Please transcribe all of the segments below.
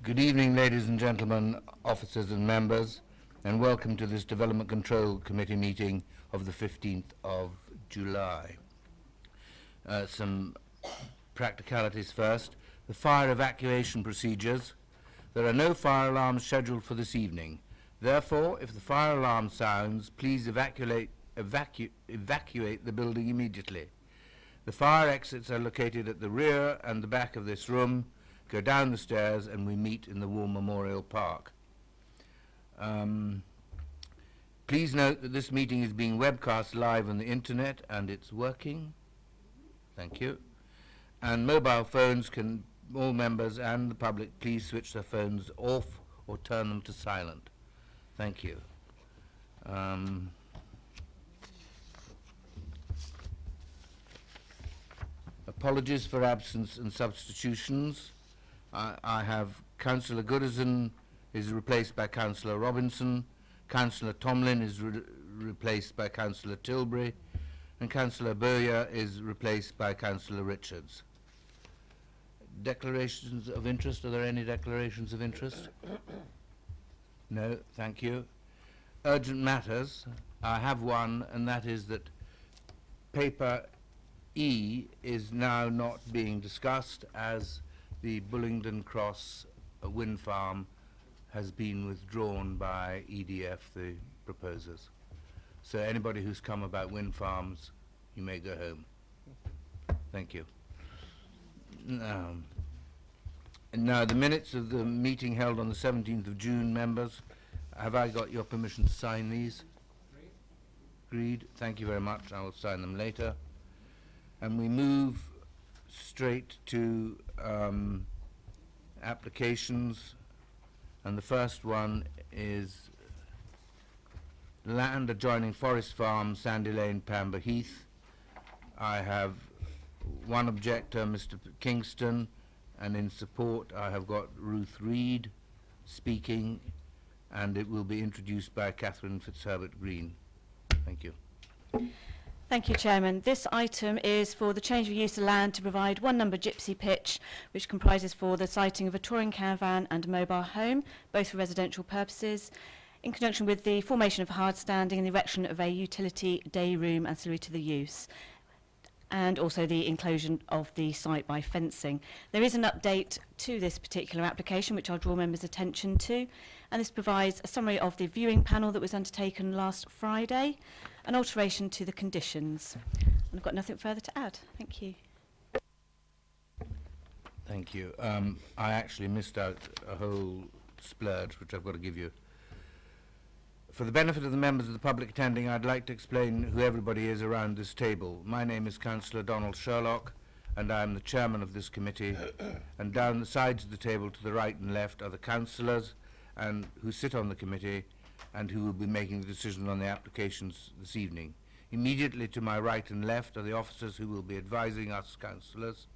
Good evening, ladies and gentlemen, officers and members, and welcome to this Development Control Committee meeting of the 15th of July. Some practicalities first. The fire evacuation procedures. There are no fire alarms scheduled for this evening. Therefore, if the fire alarm sounds, please evacuate the building immediately. The fire exits are located at the rear and the back of this room. Go down the stairs and we meet in the War Memorial Park. Please note that this meeting is being webcast live on the internet and it's working. Thank you. And mobile phones can, all members and the public, please switch their phones off or turn them to silent. Thank you. Apologies for absence and substitutions. I have Councillor Goodison is replaced by Councillor Robinson, Councillor Tomlin is replaced by Councillor Tilbury, and Councillor Bowyer is replaced by Councillor Richards. Declarations of interest. Are there any declarations of interest? No, thank you. Urgent matters. I have one, and that is that paper E is now not being discussed as the Bullingdon Cross wind farm has been withdrawn by EDF, the proposers. So anybody who's come about wind farms, you may go home. Thank you. Now the minutes of the meeting held on the 17th of June, members, have I got your permission to sign these? Agreed. Thank you very much. I will sign them later. And we move straight to applications, and the first one is land adjoining Forest Farm, Sandy Lane, Pamber Heath. I have one objector, Mr. Kingston, and in support I have got Ruth Reed speaking, and it will be introduced by Catherine Fitzherbert Green. Thank you. Thank you, Chairman. This item is for the change of use of land to provide one number gypsy pitch, which comprises for the siting of a touring caravan and a mobile home, both for residential purposes, in conjunction with the formation of a hard standing and the erection of a utility day room ancillary to the use, and also the enclosure of the site by fencing. There is an update to this particular application which I'll draw members' attention to, and this provides a summary of the viewing panel that was undertaken last Friday, an alteration to the conditions. And I've got nothing further to add. Thank you. Thank you. I actually missed out a whole splurge which I've got to give you. For the benefit of the members of the public attending, I'd like to explain who everybody is around this table. My name is Councillor Donald Sherlock, and I'm the chairman of this committee. And down the sides of the table to the right and left are the councillors and who sit on the committee and who will be making the decision on the applications this evening. Immediately to my right and left are the officers who will be advising us councillors.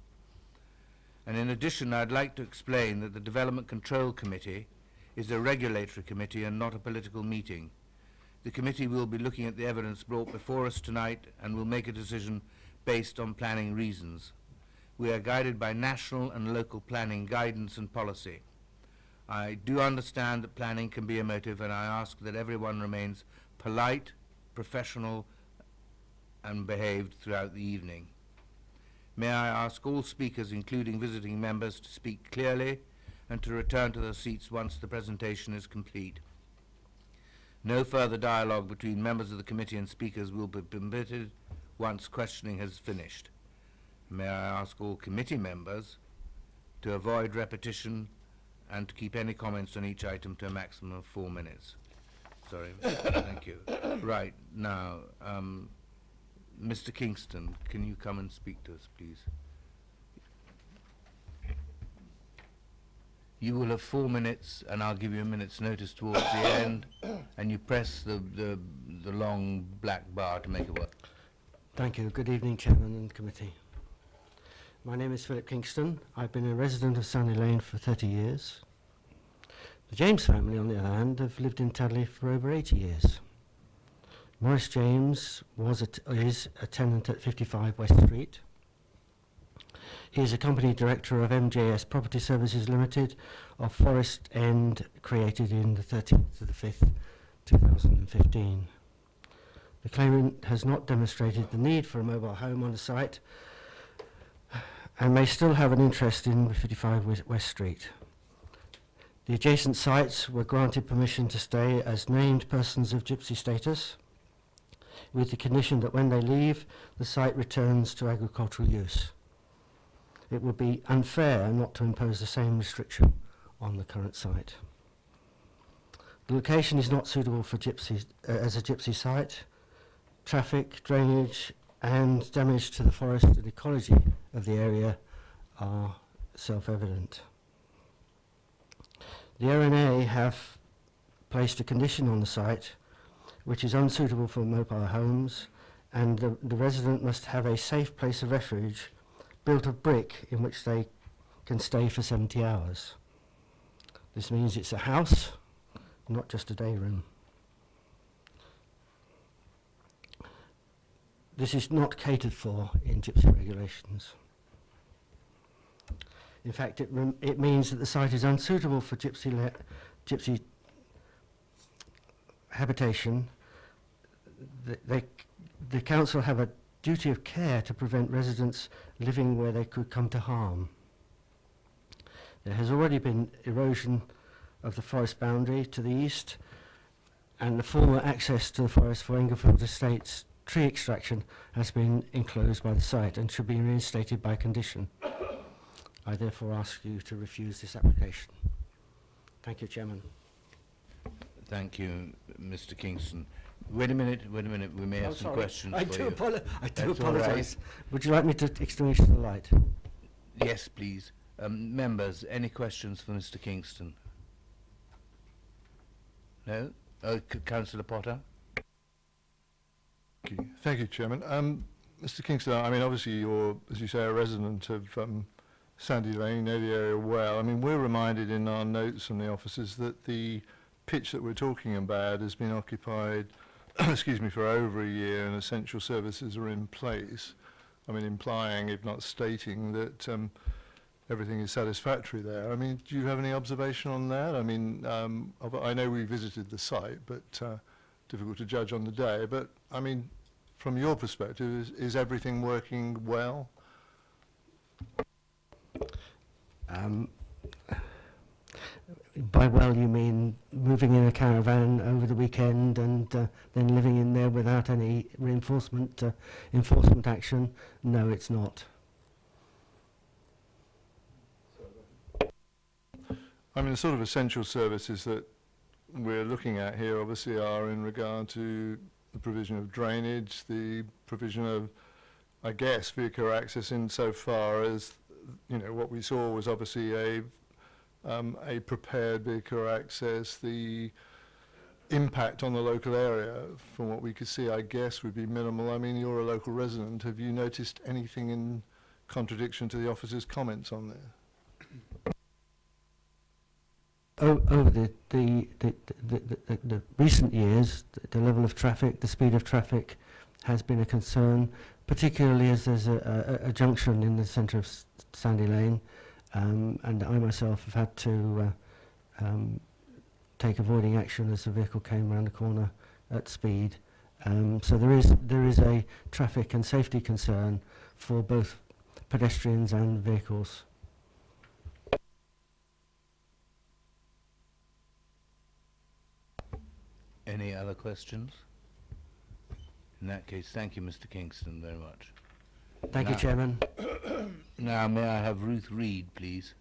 And in addition, I'd like to explain that the Development Control Committee is a regulatory committee and not a political meeting. The committee will be looking at the evidence brought before us tonight and will make a decision based on planning reasons. We are guided by national and local planning guidance and policy. I do understand that planning can be emotive, and I ask that everyone remains polite, professional and behaved throughout the evening. May I ask all speakers, including visiting members, to speak clearly and to return to their seats once the presentation is complete. No further dialogue between members of the committee and speakers will be permitted once questioning has finished. May I ask all committee members to avoid repetition and to keep any comments on each item to a maximum of 4 minutes. Sorry. Thank you. Right, now, Mr. Kingston, can you come and speak to us, please? You will have 4 minutes, and I'll give you a minute's notice towards the end, and you press the long black bar to make it work. Thank you. Good evening, Chairman and Committee. My name is Philip Kingston. I've been a resident of Sandy Lane for 30 years. The James family, on the other hand, have lived in Tadley for over 80 years. Maurice James is a tenant at 55 West Street. He is a company director of MJS Property Services Limited of Forest End, created in the 13th of the 5th, 2015. The claimant has not demonstrated the need for a mobile home on the site and may still have an interest in 55 West Street. The adjacent sites were granted permission to stay as named persons of gypsy status, with the condition that when they leave, the site returns to agricultural use. It would be unfair not to impose the same restriction on the current site. The location is not suitable for gypsies as a gypsy site. Traffic, drainage and damage to the forest and ecology of the area are self-evident. The RNA have placed a condition on the site which is unsuitable for mobile homes, and the resident must have a safe place of refuge built of brick in which they can stay for 70 hours. This means it's a house, not just a day room. This is not catered for in gypsy regulations. In fact, it means that the site is unsuitable for gypsy habitation. The council have a duty of care to prevent residents living where they could come to harm. There has already been erosion of the forest boundary to the east, and the former access to the forest for Englefield Estates tree extraction has been enclosed by the site and should be reinstated by condition. I therefore ask you to refuse this application. Thank you, Chairman. Thank you, Mr. Kingston. Wait a minute, we may have some questions I for do you. I do That's all right. apologise. Would you like me to extinguish the light? Yes, please. Members, any questions for Mr. Kingston? No? Councillor Potter? Thank you, Chairman. Mr. Kingston, I mean, obviously you're, as you say, a resident of Sandy Lane, you know the area well. I mean, we're reminded in our notes from the officers that the pitch that we're talking about has been occupied, excuse me, for over a year, and essential services are in place. I mean, implying, if not stating, that everything is satisfactory there. I mean, do you have any observation on that? I mean, I know we visited the site, but difficult to judge on the day. But I mean, from your perspective, is everything working well? By well, you mean moving in a caravan over the weekend and then living in there without any enforcement action? No, it's not. I mean, the sort of essential services that we're looking at here obviously are in regard to the provision of drainage, the provision of, I guess, vehicle access insofar as, you know, what we saw was obviously a prepared vehicle access. The impact on the local area, from what we could see, I guess, would be minimal. I mean, you're a local resident. Have you noticed anything in contradiction to the officer's comments on there? Over the recent years, the level of traffic, the speed of traffic has been a concern, particularly as there's a junction in the centre of Sandy Lane, and I myself have had to take avoiding action as the vehicle came around the corner at speed. So there is a traffic and safety concern for both pedestrians and vehicles. Any other questions? In that case, thank you, Mr. Kingston, very much. Thank you, Chairman. Now, may I have Ruth Reid, please?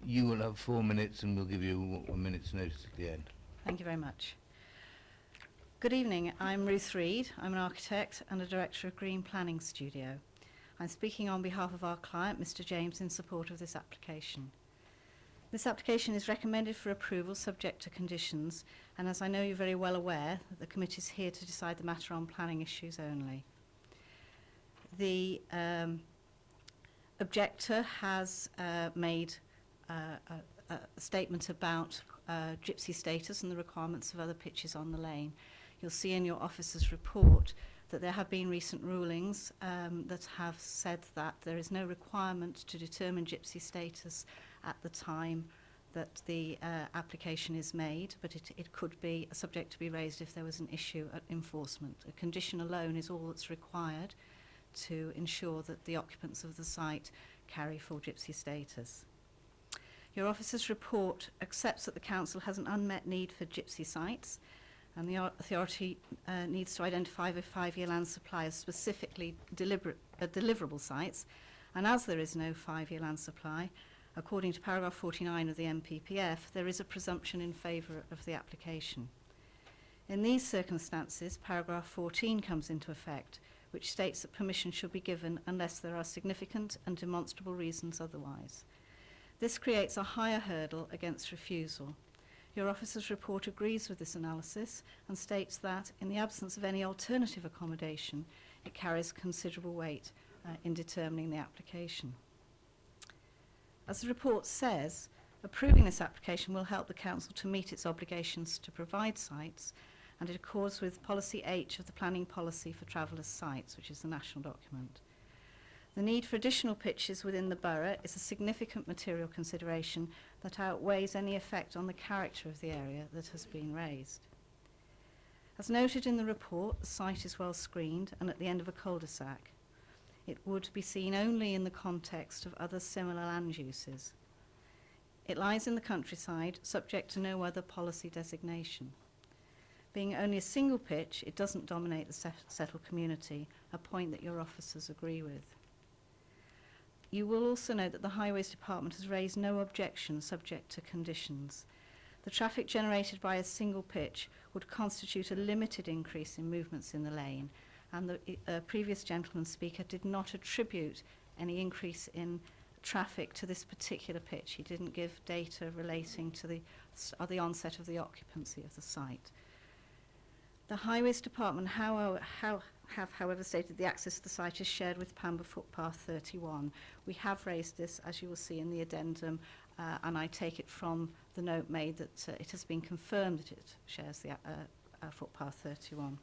You will have 4 minutes, and we'll give you 1 minute's notice at the end. Thank you very much. Good evening. I'm Ruth Reid. I'm an architect and a director of Green Planning Studio. I'm speaking on behalf of our client, Mr. James, in support of this application. This application is recommended for approval subject to conditions, and as I know you're very well aware, the committee is here to decide the matter on planning issues only. The objector has made a statement about gypsy status and the requirements of other pitches on the lane. You'll see in your officer's report that there have been recent rulings that have said that there is no requirement to determine gypsy status at the time that the application is made, but it could be a subject to be raised if there was an issue at enforcement. A condition alone is all that's required to ensure that the occupants of the site carry full gypsy status. Your officer's report accepts that the council has an unmet need for gypsy sites, and the authority needs to identify the 5-year land supply as specifically deliverable sites, and as there is no 5-year land supply, according to paragraph 49 of the MPPF, there is a presumption in favour of the application. In these circumstances, paragraph 14 comes into effect, which states that permission should be given unless there are significant and demonstrable reasons otherwise. This creates a higher hurdle against refusal. Your officer's report agrees with this analysis and states that, in the absence of any alternative accommodation, it carries considerable weight in determining the application. As the report says, approving this application will help the council to meet its obligations to provide sites, and it accords with policy H of the planning policy for travellers' sites, which is the national document. The need for additional pitches within the borough is a significant material consideration that outweighs any effect on the character of the area that has been raised. As noted in the report, the site is well screened and at the end of a cul-de-sac. It would be seen only in the context of other similar land uses. It lies in the countryside, subject to no other policy designation. Being only a single pitch, it doesn't dominate the settled community, a point that your officers agree with. You will also note that the Highways Department has raised no objection subject to conditions. The traffic generated by a single pitch would constitute a limited increase in movements in the lane, and the previous gentleman speaker did not attribute any increase in traffic to this particular pitch. He didn't give data relating to the onset of the occupancy of the site. The Highways Department have, however, stated the access to the site is shared with Pamber Footpath 31. We have raised this, as you will see in the addendum, and I take it from the note made that it has been confirmed that it shares the Footpath 31.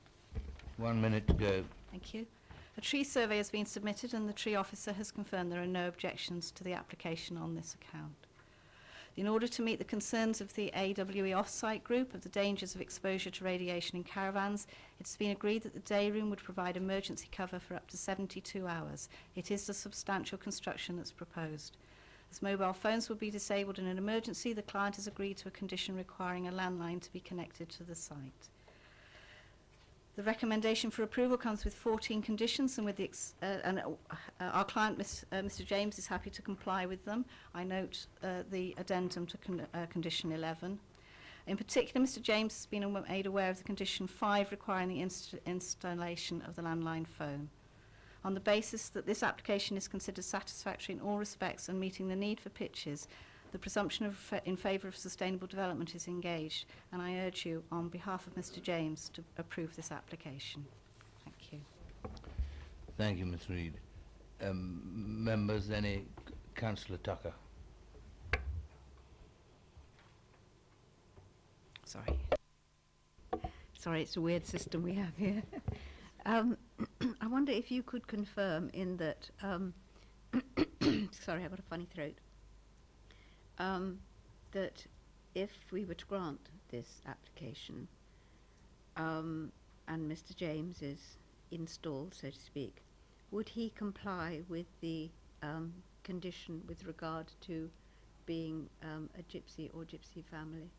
1 minute to go. Thank you. A tree survey has been submitted and the tree officer has confirmed there are no objections to the application on this account. In order to meet the concerns of the AWE off-site group of the dangers of exposure to radiation in caravans, it's been agreed that the day room would provide emergency cover for up to 72 hours. It is the substantial construction that's proposed. As mobile phones will be disabled in an emergency, the client has agreed to a condition requiring a landline to be connected to the site. The recommendation for approval comes with 14 conditions, and with our client, Mr. James, is happy to comply with them. I note the addendum to condition 11. In particular, Mr. James has been made aware of the condition 5 requiring the installation of the landline phone. On the basis that this application is considered satisfactory in all respects and meeting the need for pitches, the presumption in favour of sustainable development is engaged, and I urge you, on behalf of Mr. James, to approve this application. Thank you. Thank you, Ms. Reid. Members, Councillor Tucker. Sorry, it's a weird system we have here. I wonder if you could confirm in that, sorry, I've got a funny throat, that if we were to grant this application and Mr. James is installed, so to speak, would he comply with the condition with regard to being a gypsy or gypsy family?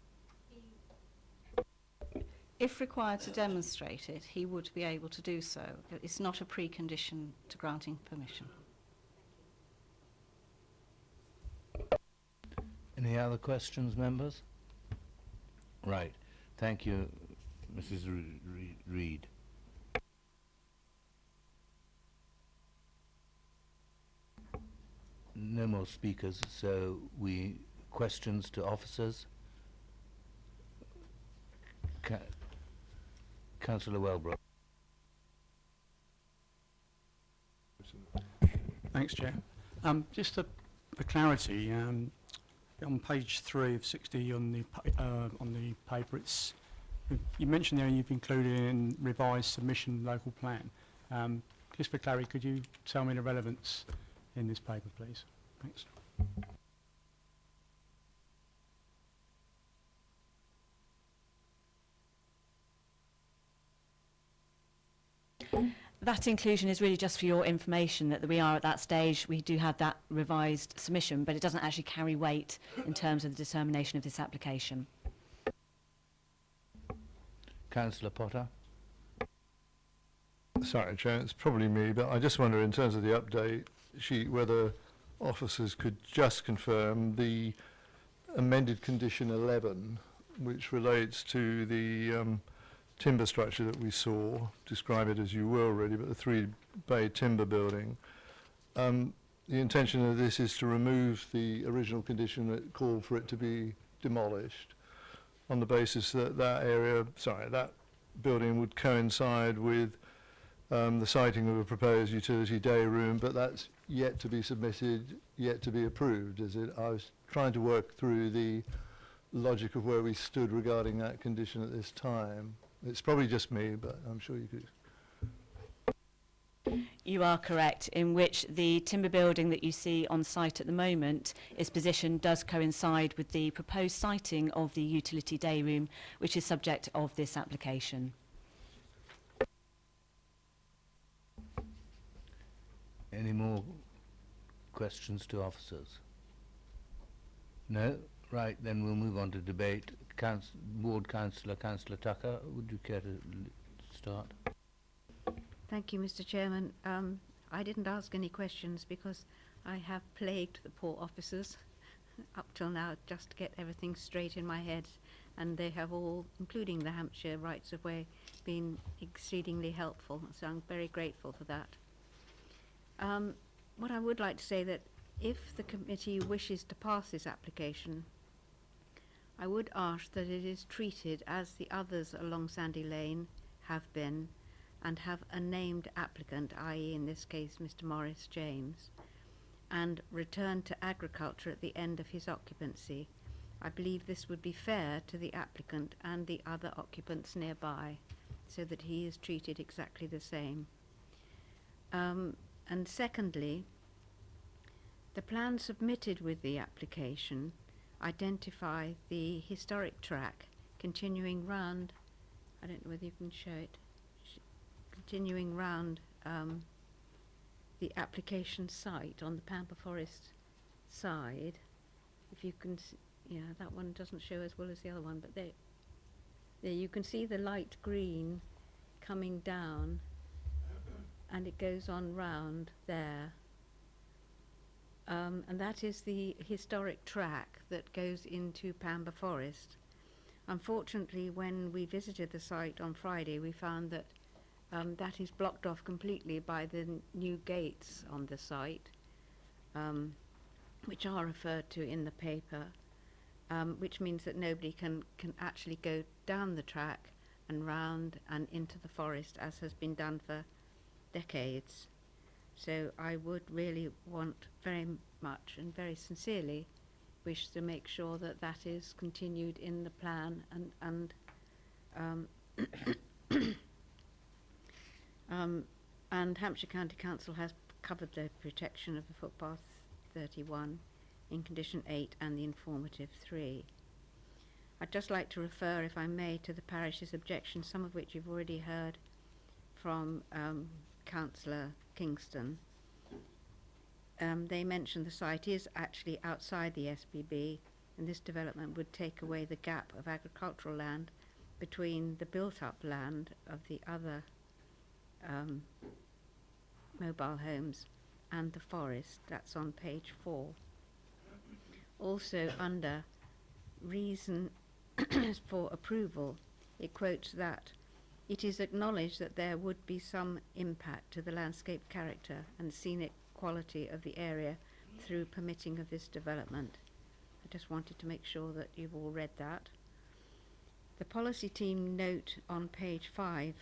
If required to demonstrate it, he would be able to do so. It's not a precondition to granting permission. Any other questions, members? Right. Thank you, Mrs. Reid. No more speakers, so questions to officers. Councillor Welbrook. Thanks, Chair. Just for clarity, on page 3 of 60 on the paper, it's you mentioned there you've included in revised submission local plan. Just for clarity, could you tell me the relevance in this paper, please? Thanks. That inclusion is really just for your information, that we are at that stage. We do have that revised submission, but it doesn't actually carry weight in terms of the determination of this application. Councillor Potter. Sorry, Chair, it's probably me, but I just wonder in terms of the update sheet whether officers could just confirm the amended condition 11, which relates to the timber structure that we saw, describe it as you were already, but the 3-bay timber building. The intention of this is to remove the original condition that called for it to be demolished on the basis that that building would coincide with the siting of a proposed utility day room, but that's yet to be submitted, yet to be approved. I was trying to work through the logic of where we stood regarding that condition at this time. It's probably just me, but I'm sure you could. You are correct, in which the timber building that you see on site at the moment, its position does coincide with the proposed siting of the utility day room, which is subject of this application. Any more questions to officers? No? Right, then we'll move on to debate. Ward Councillor Tucker, would you care to start? Thank you, Mr. Chairman. I didn't ask any questions because I have plagued the poor officers up till now just to get everything straight in my head, and they have all, including the Hampshire Rights of Way, been exceedingly helpful, so I'm very grateful for that. What I would like to say that if the committee wishes to pass this application, I would ask that it is treated as the others along Sandy Lane have been, and have a named applicant, i.e. in this case Mr. Morris James, and return to agriculture at the end of his occupancy. I believe this would be fair to the applicant and the other occupants nearby, so that he is treated exactly the same. And secondly, the plan submitted with the application identify the historic track continuing round, I don't know whether you can show it, continuing round the application site on the Pampa Forest side. If you can yeah, that one doesn't show as well as the other one, but there you can see the light green coming down, and it goes on round there. And that is the historic track that goes into Pampa Forest. Unfortunately, when we visited the site on Friday, we found that that is blocked off completely by the new gates on the site, which are referred to in the paper, which means that nobody can actually go down the track and round and into the forest, as has been done for decades. So I would really want very much and very sincerely wish to make sure that that is continued in the plan, and Hampshire County Council has covered the protection of the footpath 31 in condition 8 and the informative 3. I'd just like to refer, if I may, to the parish's objections, some of which you've already heard from Councillor Kingston. They mentioned the site is actually outside the SPB, and this development would take away the gap of agricultural land between the built-up land of the other mobile homes and the forest. That's on page 4. Also, under reason for approval, it quotes that it is acknowledged that there would be some impact to the landscape character and scenic quality of the area through permitting of this development. I just wanted to make sure that you've all read that. The policy team note on page 5,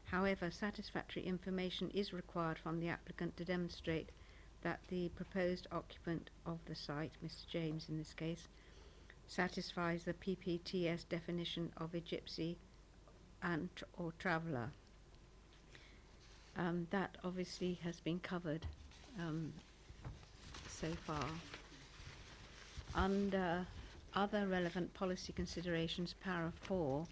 however, satisfactory information is required from the applicant to demonstrate that the proposed occupant of the site, Mr. James in this case, satisfies the PPTS definition of a gypsy or traveller. That obviously has been covered so far. Under other relevant policy considerations, para 4,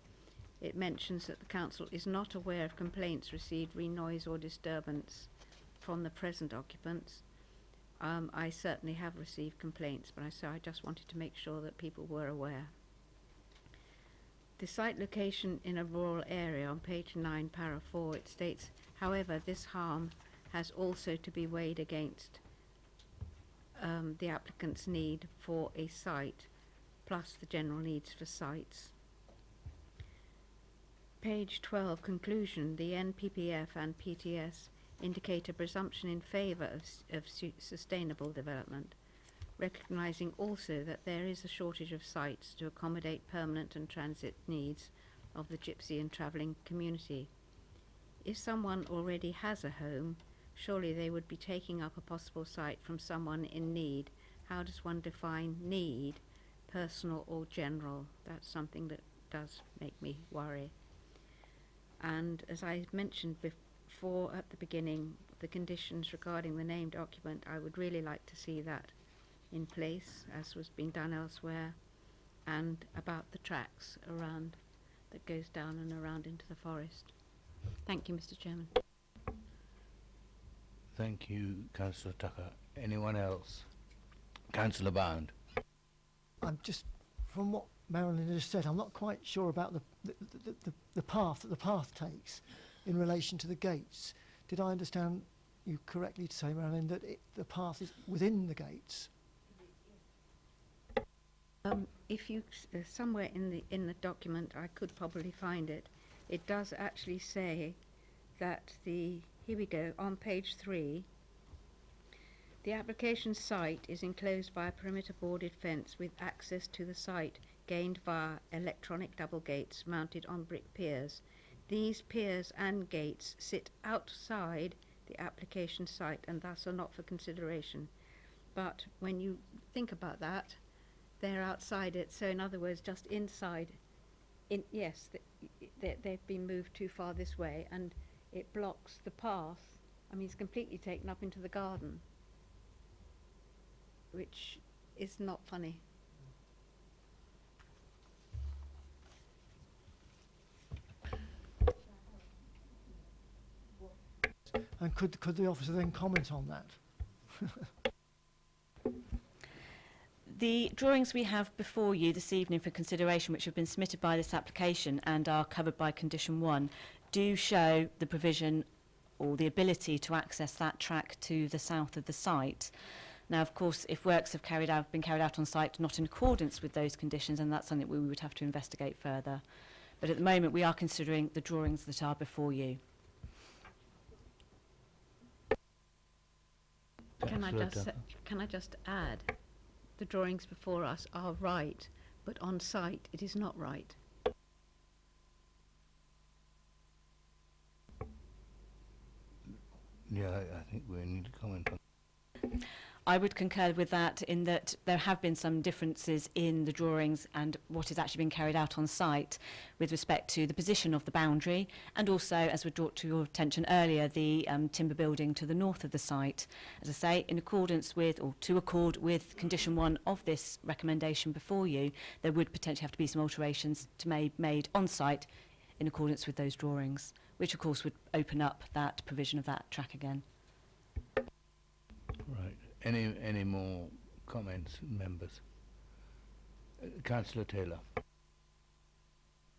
it mentions that the council is not aware of complaints received re noise or disturbance from the present occupants. I certainly have received complaints, but I just wanted to make sure that people were aware. The site location in a rural area on page 9, para 4, it states, however, this harm has also to be weighed against the applicant's need for a site, plus the general needs for sites. Page 12, conclusion, the NPPF and PTS indicate a presumption in favour of sustainable development, recognising also that there is a shortage of sites to accommodate permanent and transit needs of the gypsy and travelling community. If someone already has a home, surely they would be taking up a possible site from someone in need. How does one define need, personal or general? That's something that does make me worry. And as I mentioned before at the beginning, the conditions regarding the named occupant, I would really like to see that in place, as was being done elsewhere, and about the tracks around that goes down and around into the forest. Thank you, Mr. Chairman. Thank you, Councillor Tucker. Anyone else? Councillor Bound. I'm just, from what Marilyn just said, I'm not quite sure about the path that the path takes in relation to the gates. Did I understand you correctly to say, Marilyn, that the path is within the gates? If you somewhere in the document, I could probably find it. It does actually say that here we go, on page 3, the application site is enclosed by a perimeter boarded fence with access to the site gained via electronic double gates mounted on brick piers. These piers and gates sit outside the application site and thus are not for consideration. But when you think about that, they're outside it, so in other words, just inside. Yes, they've been moved too far this way, and it blocks the path. I mean, it's completely taken up into the garden, which is not funny. And could the officer then comment on that? The drawings we have before you this evening for consideration, which have been submitted by this application and are covered by condition 1, do show the provision or the ability to access that track to the south of the site. Now, of course, if works have been carried out on site not in accordance with those conditions, then that's something we would have to investigate further. But at the moment, we are considering the drawings that are before you. Can I just add, the drawings before us are right, but on site it is not right. Yeah, I think we need to comment on. I would concur with that in that there have been some differences in the drawings and what is actually being carried out on site with respect to the position of the boundary and also, as we brought to your attention earlier, the timber building to the north of the site. As I say, in accordance with, or to accord with condition 1 of this recommendation before you, there would potentially have to be some alterations to made on site in accordance with those drawings, which of course would open up that provision of that track again. Right. Any more comments, members? Councillor Taylor.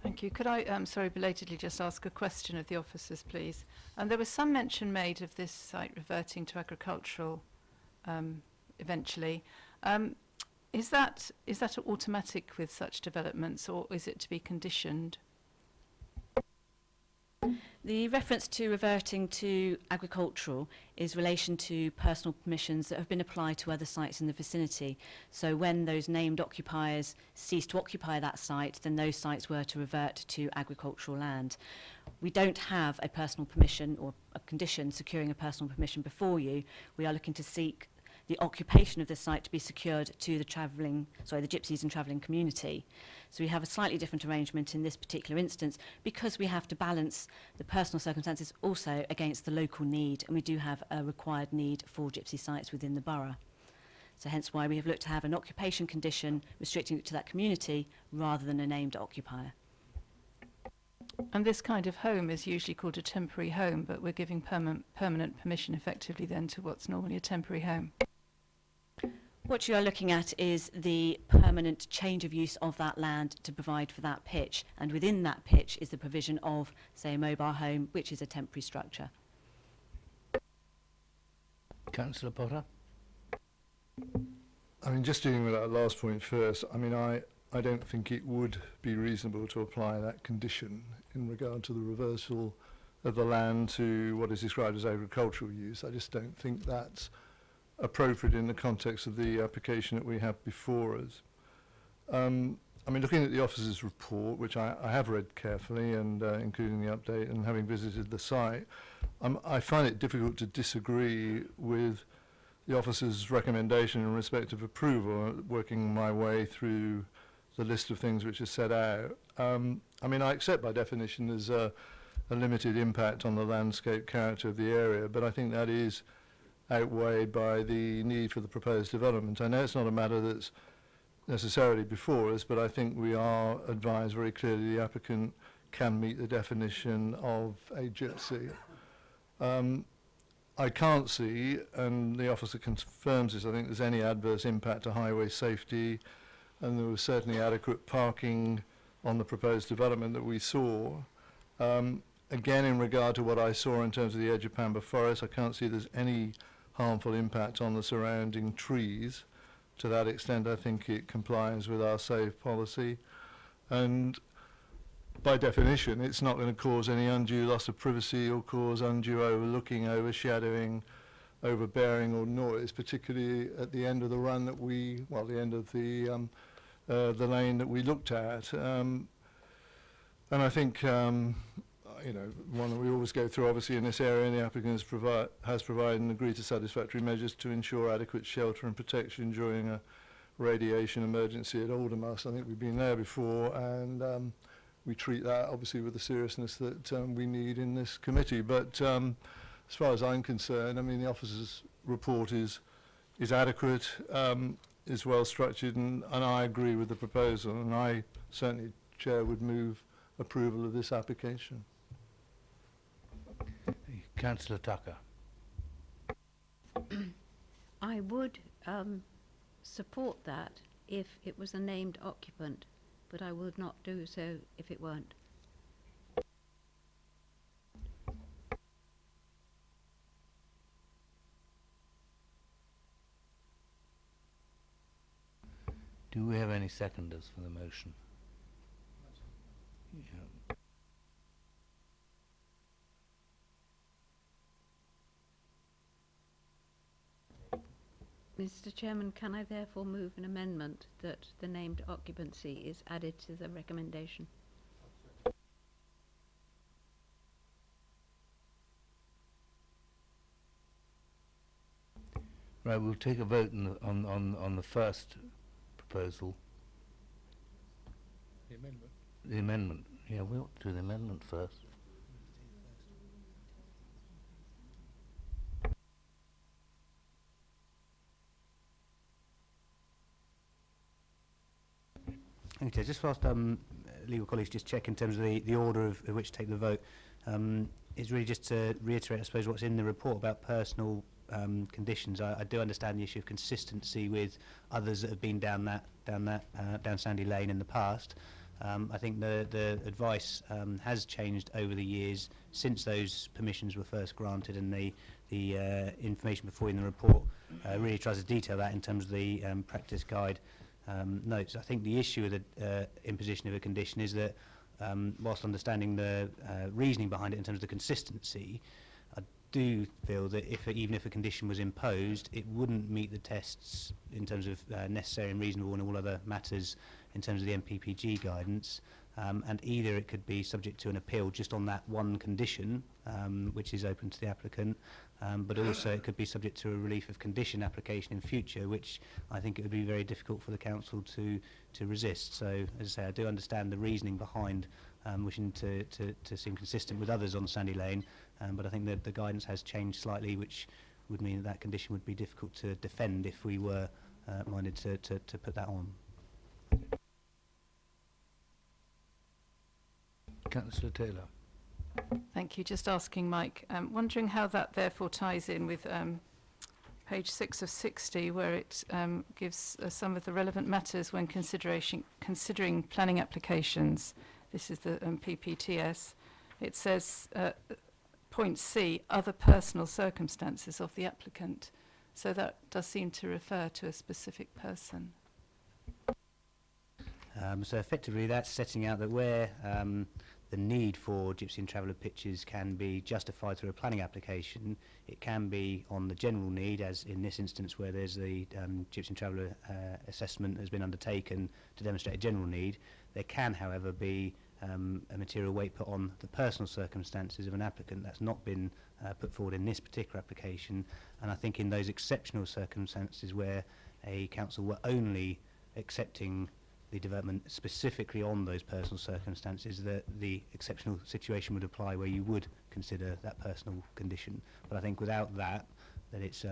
Thank you. Could I, sorry, belatedly just ask a question of the officers, please? There was some mention made of this site reverting to agricultural eventually. Is that automatic with such developments, or is it to be conditioned? The reference to reverting to agricultural is relation to personal permissions that have been applied to other sites in the vicinity. So when those named occupiers cease to occupy that site, then those sites were to revert to agricultural land. We don't have a personal permission or a condition securing a personal permission before you. We are looking to seek the occupation of the site to be secured to the gypsies and travelling community. So we have a slightly different arrangement in this particular instance because we have to balance the personal circumstances also against the local need, and we do have a required need for gypsy sites within the borough. So hence why we have looked to have an occupation condition restricting it to that community rather than a named occupier. And this kind of home is usually called a temporary home, but we're giving permanent permission effectively then to what's normally a temporary home. What you are looking at is the permanent change of use of that land to provide for that pitch, and within that pitch is the provision of, say, a mobile home, which is a temporary structure. Councillor Potter? I mean, just dealing with that last point first, I mean, I don't think it would be reasonable to apply that condition in regard to the reversal of the land to what is described as agricultural use. I just don't think that's appropriate in the context of the application that we have before us. I mean, looking at the officer's report, which I have read carefully, and including the update, and having visited the site, I find it difficult to disagree with the officer's recommendation in respect of approval, working my way through the list of things which are set out. I mean, I accept by definition there's a limited impact on the landscape character of the area, but I think that is outweighed by the need for the proposed development. I know it's not a matter that's necessarily before us, but I think we are advised very clearly the applicant can meet the definition of a gypsy. I can't see, and the officer confirms this, I think there's any adverse impact to highway safety, and there was certainly adequate parking on the proposed development that we saw. Again, in regard to what I saw in terms of the edge of Pamba Forest, I can't see there's any harmful impact on the surrounding trees. To that extent, I think it complies with our SAVE policy. And by definition, it's not going to cause any undue loss of privacy or cause undue overlooking, overshadowing, overbearing or noise, particularly at the end of the run that we, well, the end of the lane that we looked at. And I think, you know, one that we always go through, obviously, in this area, and the applicant has provided and agreed to satisfactory measures to ensure adequate shelter and protection during a radiation emergency at Aldermas. I think we've been there before, and we treat that, obviously, with the seriousness that we need in this committee. But as far as I'm concerned, I mean, the officer's report is adequate, is well structured, and I agree with the proposal, and I certainly, Chair, would move approval of this application. Councillor Tucker. I would support that if it was a named occupant, but I would not do so if it weren't. Do we have any seconders for the motion? Yeah. Mr. Chairman, can I therefore move an amendment that the named occupancy is added to the recommendation? Right, we'll take a vote on the first proposal. The amendment. The amendment. Yeah, we ought to do the amendment first. Okay, just whilst legal colleagues just check in terms of the order of which to take the vote, it's really just to reiterate, I suppose, what's in the report about personal conditions. I do understand the issue of consistency with others that have been down Sandy Lane in the past. I think the advice has changed over the years since those permissions were first granted, and the information before in the report really tries to detail that in terms of the practice guide notes. I think the issue with the imposition of a condition is that whilst understanding the reasoning behind it in terms of the consistency, I do feel that even if a condition was imposed, it wouldn't meet the tests in terms of necessary and reasonable and all other matters in terms of the MPPG guidance. and either it could be subject to an appeal just on that one condition, which is open to the applicant, but also it could be subject to a relief of condition application in future, which I think it would be very difficult for the council to resist. So, as I say, I do understand the reasoning behind wishing to seem consistent with others on Sandy Lane, but I think that the guidance has changed slightly, which would mean that condition would be difficult to defend if we were minded to put that on. Councillor Taylor. Thank you. Just asking Mike, wondering how that therefore ties in with page 6 of 60, where it gives some of the relevant matters when considering planning applications. This is the PPTS. It says, point C, other personal circumstances of the applicant. So that does seem to refer to a specific person. So effectively that's setting out that where the need for gypsy and traveller pitches can be justified through a planning application, it can be on the general need, as in this instance where there's the gypsy and traveller assessment has been undertaken to demonstrate a general need. There can, however, be a material weight put on the personal circumstances of an applicant. That's not been put forward in this particular application, and I think in those exceptional circumstances where a council were only accepting the development specifically on those personal circumstances, that the exceptional situation would apply where you would consider that personal condition. But I think without that, that it's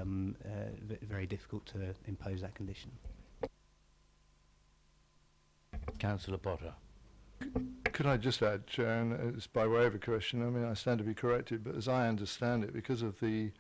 very difficult to impose that condition. Councillor Potter. Could I just add, Chair, and it's by way of a question, I mean, I stand to be corrected, but as I understand it, because of the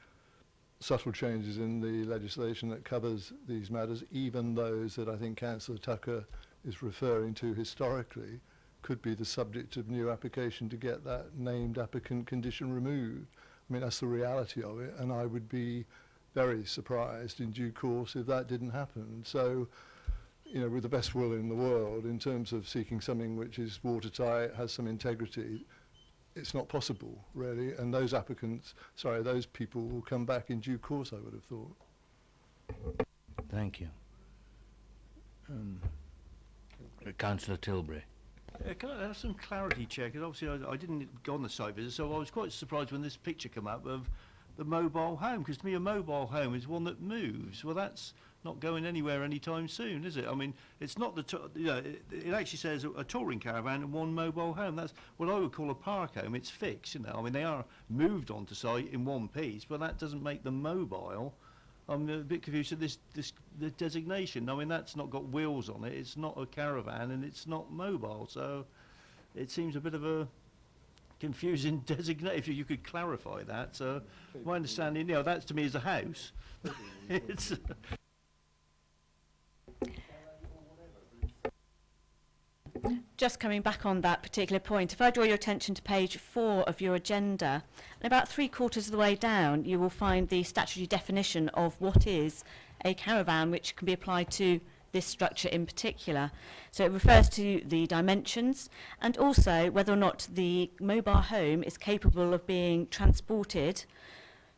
subtle changes in the legislation that covers these matters, even those that I think Councillor Tucker is referring to historically, could be the subject of new application to get that named applicant condition removed. I mean, that's the reality of it, and I would be very surprised in due course if that didn't happen. So, you know, with the best will in the world, in terms of seeking something which is watertight, has some integrity, it's not possible, really, and those applicants, sorry, those people will come back in due course, I would have thought. Thank you. Councillor Tilbury. Can I have some clarity, Chair? Because obviously I didn't go on the site visit, so I was quite surprised when this picture came up of the mobile home, because to me a mobile home is one that moves. Well, that's not going anywhere anytime soon, is it? I mean, it's not it actually says a touring caravan and one mobile home. That's what I would call a park home. It's fixed, you know. I mean, they are moved onto site in one piece, but that doesn't make them mobile. I'm a bit confused at the designation. I mean, that's not got wheels on it. It's not a caravan and it's not mobile. So it seems a bit of a confusing designation. If you could clarify that. So my understanding, you know, that to me is a house. It's Just coming back on that particular point, if I draw your attention to page 4 of your agenda, and about 3/4 of the way down, you will find the statutory definition of what is a caravan, which can be applied to this structure in particular. So it refers to the dimensions and also whether or not the mobile home is capable of being transported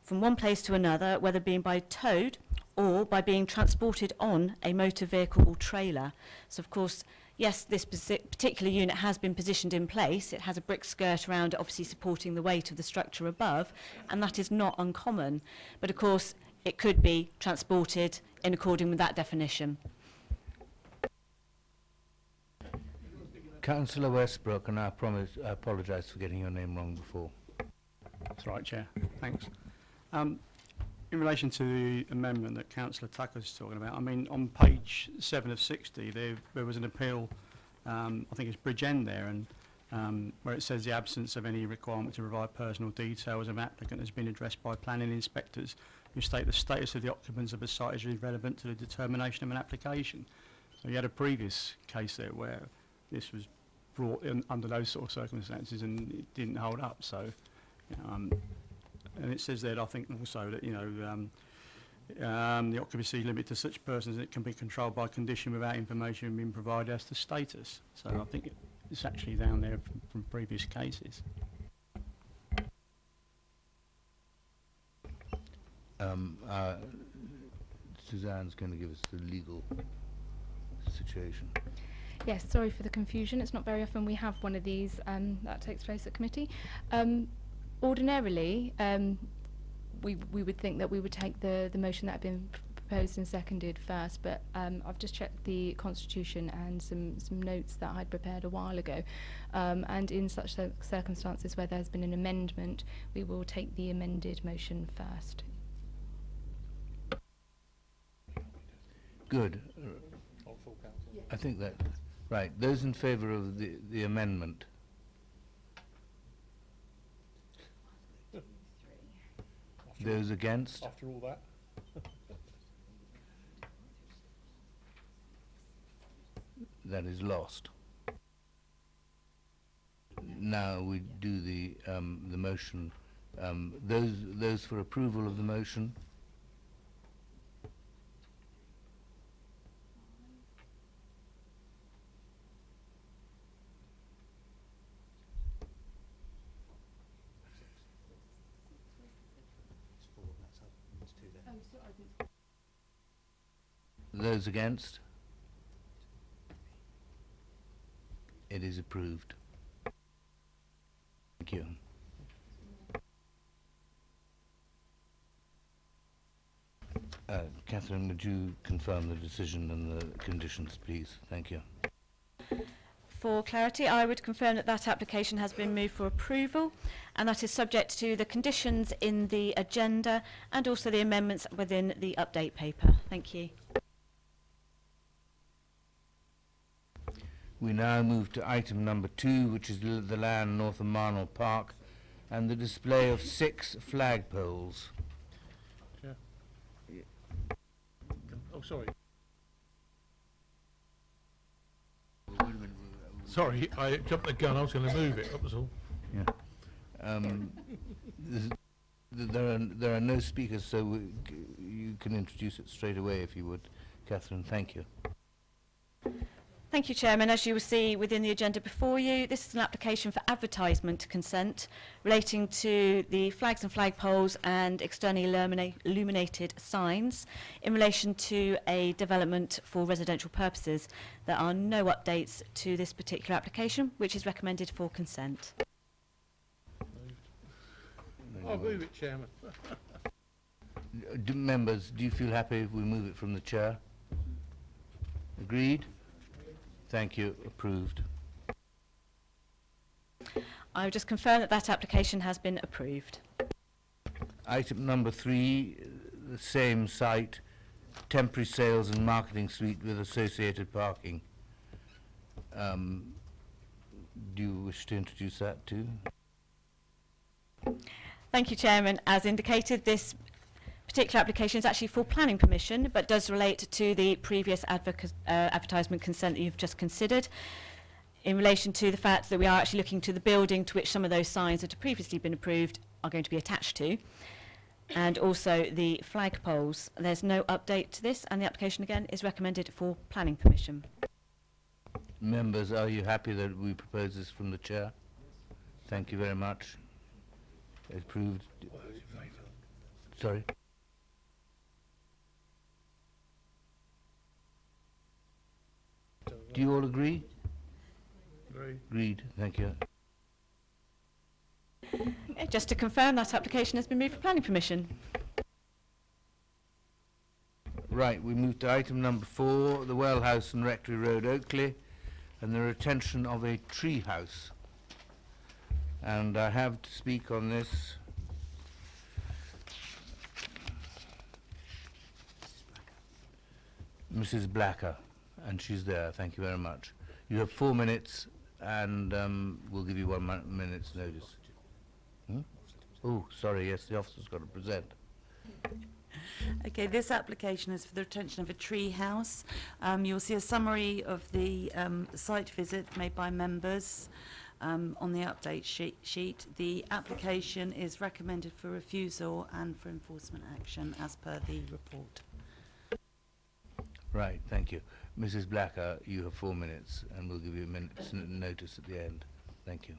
from one place to another, whether being by towed or by being transported on a motor vehicle or trailer. So of course, yes, this particular unit has been positioned in place. It has a brick skirt around it, obviously supporting the weight of the structure above, and that is not uncommon. But of course, it could be transported in accordance with that definition. Councillor Westbrook, and I apologise for getting your name wrong before. That's right, Chair. Thanks. In relation to the amendment that Councillor Tucker is talking about, I mean, on page 7 of 60, there was an appeal, I think it's Bridge End there, and where it says the absence of any requirement to provide personal details of an applicant has been addressed by planning inspectors who state the status of the occupants of a site is irrelevant to the determination of an application. So you had a previous case there where this was brought in under those sort of circumstances and it didn't hold up. So, you know, and it says there, I think also that, you know, the occupancy limit to such persons that can be controlled by condition without information being provided as to status. So I think it's actually down there from previous cases. Suzanne's going to give us the legal situation. Yes, sorry for the confusion. It's not very often we have one of these that takes place at committee. Ordinarily, we would think that we would take the motion that had been proposed and seconded first, but I've just checked the constitution and some notes that I'd prepared a while ago, and in such circumstances where there's been an amendment, we will take the amended motion first. Good. I think that, right, those in favour of the amendment? Those against? After all that? That is lost. Now we do the motion. Those for approval of the motion? Those against? It is approved. Thank you. Catherine, would you confirm the decision and the conditions, please? Thank you. For clarity, I would confirm that that application has been moved for approval, and that is subject to the conditions in the agenda and also the amendments within the update paper. Thank you. We now move to item number 2, which is the land north of Marnell Park and the display of 6 flagpoles. Yeah. Oh, sorry. Sorry, I jumped the gun. I was going to move it. That was all. Yeah. There are no speakers, so you can introduce it straight away if you would, Catherine. Thank you. Thank you, Chairman. As you will see within the agenda before you, this is an application for advertisement consent relating to the flags and flagpoles and externally illuminated signs in relation to a development for residential purposes. There are no updates to this particular application, which is recommended for consent. I'll move it, Chairman. Members, do you feel happy if we move it from the chair? Agreed? Thank you. Approved. I will just confirm that that application has been approved. Item number 3, the same site, temporary sales and marketing suite with associated parking. Do you wish to introduce that too? Thank you, Chairman. As indicated, this particular application is actually for planning permission, but does relate to the previous advertisement consent that you've just considered in relation to the fact that we are actually looking to the building to which some of those signs that have previously been approved are going to be attached to, and also the flagpoles. There's no update to this, and the application again is recommended for planning permission. Members, are you happy that we propose this from the chair? Thank you very much. Approved. Sorry. Do you all agree? Agreed. Thank you. Just to confirm, that application has been moved for planning permission. Right, we move to item number 4, the Well House and Rectory Road, Oakley, and the retention of a tree house. And I have to speak on this Mrs. Blacker, and she's there. Thank you very much. You have 4 minutes, and we'll give you 1 minute's notice. Oh, sorry, yes, the officer's got to present. Okay, this application is for the retention of a tree house. You'll see a summary of the site visit made by members on the update sheet. The application is recommended for refusal and for enforcement action as per the report. Right, thank you. Mrs. Blacker, you have 4 minutes, and we'll give you a minute's notice at the end. Thank you.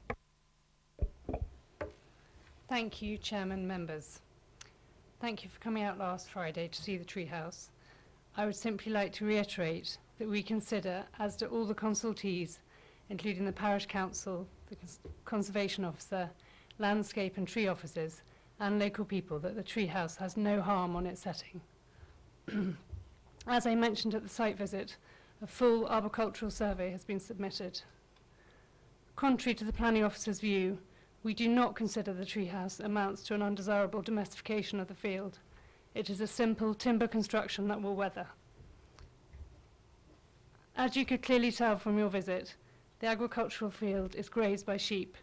Thank you, Chairman, members. Thank you for coming out last Friday to see the treehouse. I would simply like to reiterate that we consider, as do all the consultees, including the parish council, the conservation officer, landscape and tree officers, and local people, that the tree house has no harm on its setting. As I mentioned at the site visit, a full arboricultural survey has been submitted. Contrary to the planning officer's view, we do not consider the treehouse amounts to an undesirable domestication of the field. It is a simple timber construction that will weather. As you could clearly tell from your visit, the agricultural field is grazed by sheep.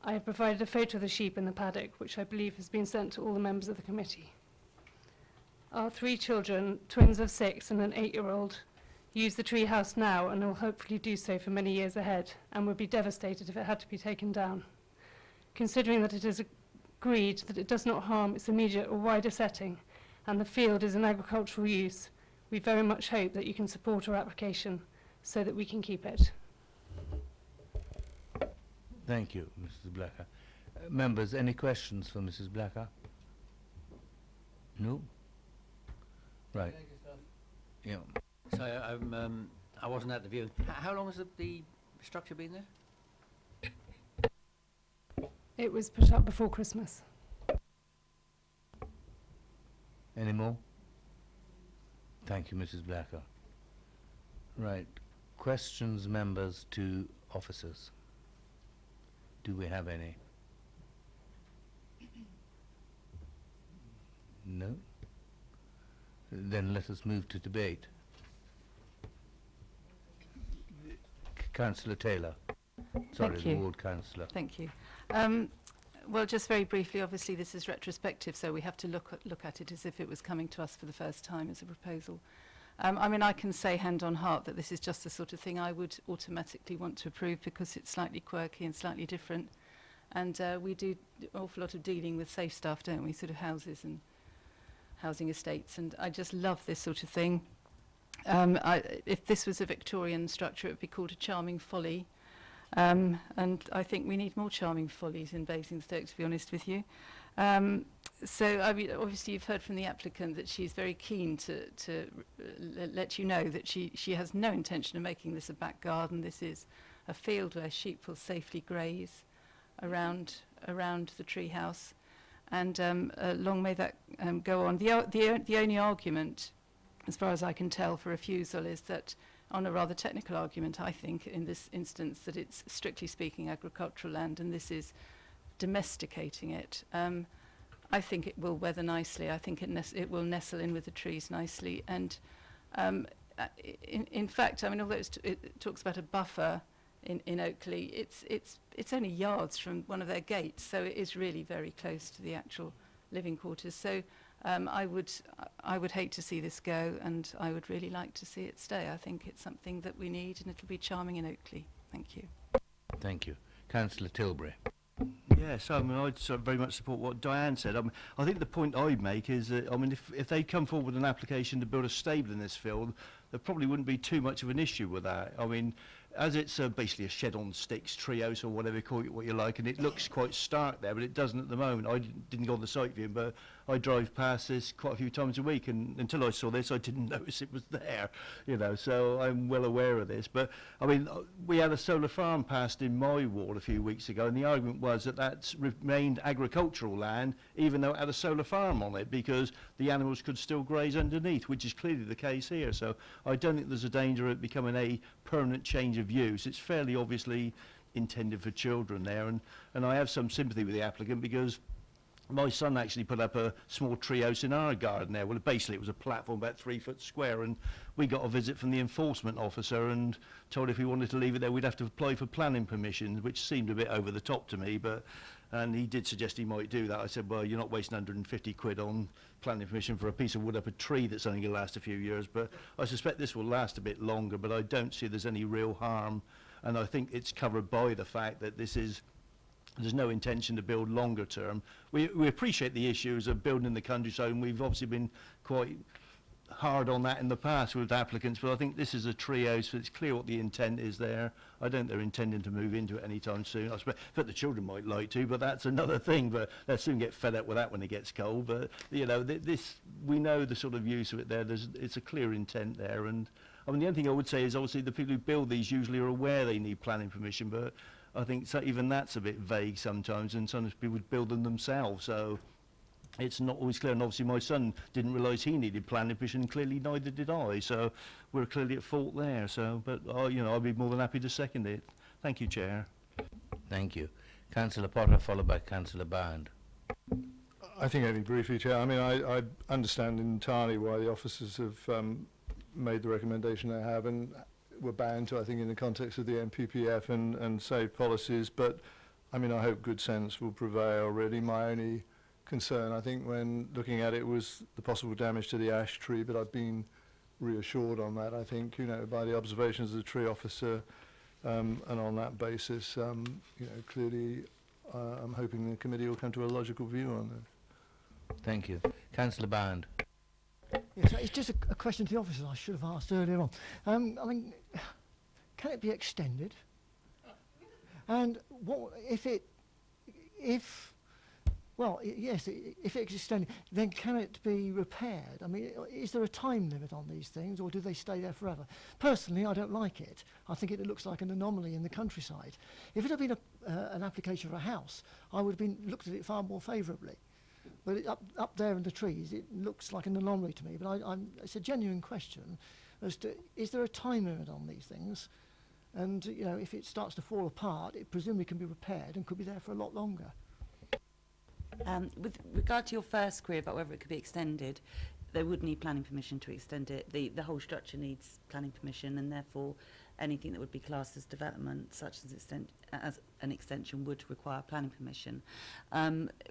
I have provided a photo of the sheep in the paddock, which I believe has been sent to all the members of the committee. Our 3 children, twins of 6 and an 8-year-old, use the tree house now and will hopefully do so for many years ahead, and would be devastated if it had to be taken down. Considering that it is agreed that it does not harm its immediate or wider setting, and the field is an agricultural use, we very much hope that you can support our application so that we can keep it. Thank you, Mrs. Blacker. Members, any questions for Mrs. Blacker? No? Right. Yeah. So I wasn't at the viewing. How long has the structure been there? It was put up before Christmas. Any more? Thank you, Mrs. Blacker. Right. Questions, members, to officers. Do we have any? No? Then let us move to debate. Councillor Taylor. Sorry, Thank the you. ward councillor. Thank you. Well, just very briefly, obviously this is retrospective, so we have to look at it as if it was coming to us for the first time as a proposal. I mean, I can say hand on heart that this is just the sort of thing I would automatically want to approve because it's slightly quirky and slightly different. And we do an awful lot of dealing with safe stuff, don't we, sort of houses and housing estates, and I just love this sort of thing. If this was a Victorian structure, it would be called a charming folly. And I think we need more charming follies in Basingstoke, to be honest with you. So, I mean, obviously you've heard from the applicant that she's very keen to let you know that she has no intention of making this a back garden. This is a field where sheep will safely graze around the tree house. And long may that go on. The only argument, as far as I can tell, for refusal is that, on a rather technical argument, I think, in this instance, that it's strictly speaking agricultural land and this is domesticating it. I think it will weather nicely. I think it will nestle in with the trees nicely. And in fact, I mean, although it talks about a buffer in Oakley, it's only yards from one of their gates, so it is really very close to the actual living quarters. So I would hate to see this go, and I would really like to see it stay. I think it's something that we need, and it'll be charming in Oakley. Thank you. Thank you. Councillor Tilbury. Yes, I mean, I'd very much support what Diane said. I think the point I'd make is that, I mean, if they come forward with an application to build a stable in this field, there probably wouldn't be too much of an issue with that. I mean, as it's basically a shed on sticks, trios or whatever you call it, what you like, and it looks quite stark there, but it doesn't at the moment. I didn't go on the site view, but I drive past this quite a few times a week, and until I saw this, I didn't notice it was there, you know, so I'm well aware of this. But, I mean, we had a solar farm passed in my ward a few weeks ago, and the argument was that that's remained agricultural land, even though it had a solar farm on it, because the animals could still graze underneath, which is clearly the case here. So I don't think there's a danger of it becoming a permanent change of use. It's fairly obviously intended for children there, and I have some sympathy with the applicant because my son actually put up a small treehouse in our garden there. Well, basically it was a platform about 3 foot square, and we got a visit from the enforcement officer and told if we wanted to leave it there we'd have to apply for planning permission, which seemed a bit over the top to me, and he did suggest he might do that. I said, well, you're not wasting 150 quid on planning permission for a piece of wood up a tree that's only going to last a few years, but I suspect this will last a bit longer, but I don't see there's any real harm, and I think it's covered by the fact that there's no intention to build longer term. We appreciate the issues of building in the countryside, and we've obviously been quite hard on that in the past with applicants, but I think this is a treehouse, so it's clear what the intent is there. I don't think they're intending to move into it anytime soon. I expect the children might like to, but that's another thing, but they'll soon get fed up with that when it gets cold. But, you know, we know the sort of use of it there. It's a clear intent there, and I mean, the only thing I would say is obviously the people who build these usually are aware they need planning permission, but I think even that's a bit vague sometimes, and sometimes people build them themselves, so it's not always clear. And obviously my son didn't realise he needed planning permission, clearly neither did I, so we're clearly at fault there. So, but you know, I'd be more than happy to second it. Thank you, Chair. Thank you. Councillor Potter, followed by Councillor Bound. I think only briefly, Chair. I mean, I understand entirely why the officers have made the recommendation they have, and were bound to, I think, in the context of the MPPF and safe policies. But, I mean, I hope good sense will prevail, really. My only concern, I think, when looking at it was the possible damage to the ash tree, but I've been reassured on that, I think, you know, by the observations of the tree officer, and on that basis, you know, clearly I'm hoping the committee will come to a logical view on this. Thank you. Councillor Bound. Yes, it's just a question to the officers I should have asked earlier on. I mean, can it be extended? And what if yes, if it's extended, then can it be repaired? I mean, is there a time limit on these things, or do they stay there forever? Personally, I don't like it. I think it looks like an anomaly in the countryside. If it had been an application for a house, I would have looked at it far more favourably. But up there in the trees, it looks like an anomaly to me. But it's a genuine question as to, is there a time limit on these things? And, you know, if it starts to fall apart, it presumably can be repaired and could be there for a lot longer. With regard to your first query about whether it could be extended, they would need planning permission to extend it. The whole structure needs planning permission, and therefore anything that would be classed as development, such as an extension, would require planning permission.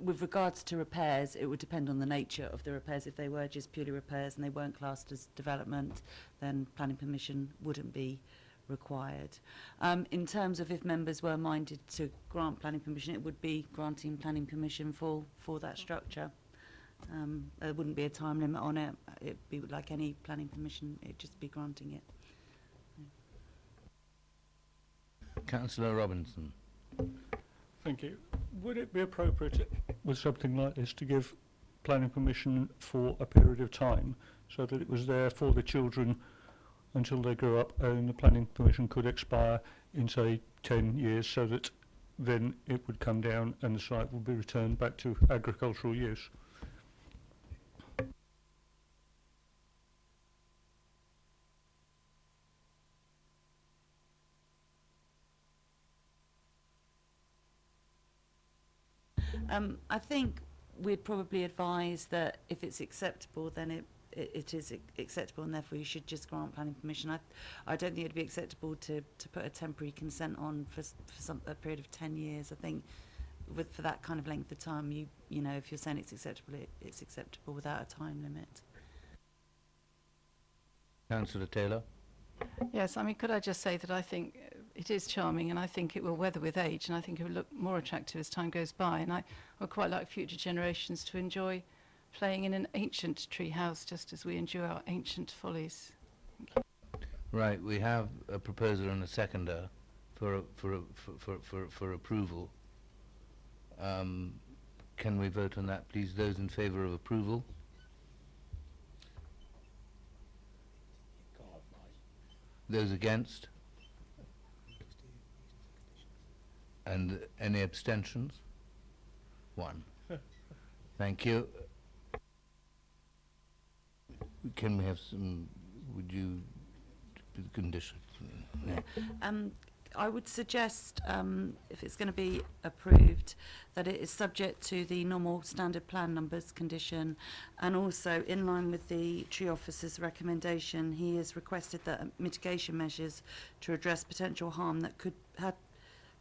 With regards to repairs, it would depend on the nature of the repairs. If they were just purely repairs and they weren't classed as development, then planning permission wouldn't be required. In terms of if members were minded to grant planning permission, it would be granting planning permission for that structure. There wouldn't be a time limit on it. It'd be like any planning permission, it'd just be granting it. Councillor Robinson. Thank you. Would it be appropriate with something like this to give planning permission for a period of time so that it was there for the children until they grew up, and the planning permission could expire in, say, 10 years, so that then it would come down and the site would be returned back to agricultural use? I think we'd probably advise that if it's acceptable, then it is acceptable, and therefore you should just grant planning permission. I don't think it'd be acceptable to put a temporary consent on for a period of 10 years. I think for that kind of length of time, you know, if you're saying it's acceptable, it's acceptable without a time limit. Councillor Taylor. Yes, I mean, could I just say that I think it is charming, and I think it will weather with age, and I think it will look more attractive as time goes by, and I would quite like future generations to enjoy playing in an ancient tree house just as we enjoy our ancient follies. Right, we have a proposer and a seconder for approval. Can we vote on that, please? Those in favour of approval? Those against? And any abstentions? One. Thank you. Can we have some, would you do the conditions? Yeah. I would suggest, if it's going to be approved, that it is subject to the normal standard plan numbers condition, and also in line with the tree officer's recommendation, he has requested that mitigation measures to address potential harm that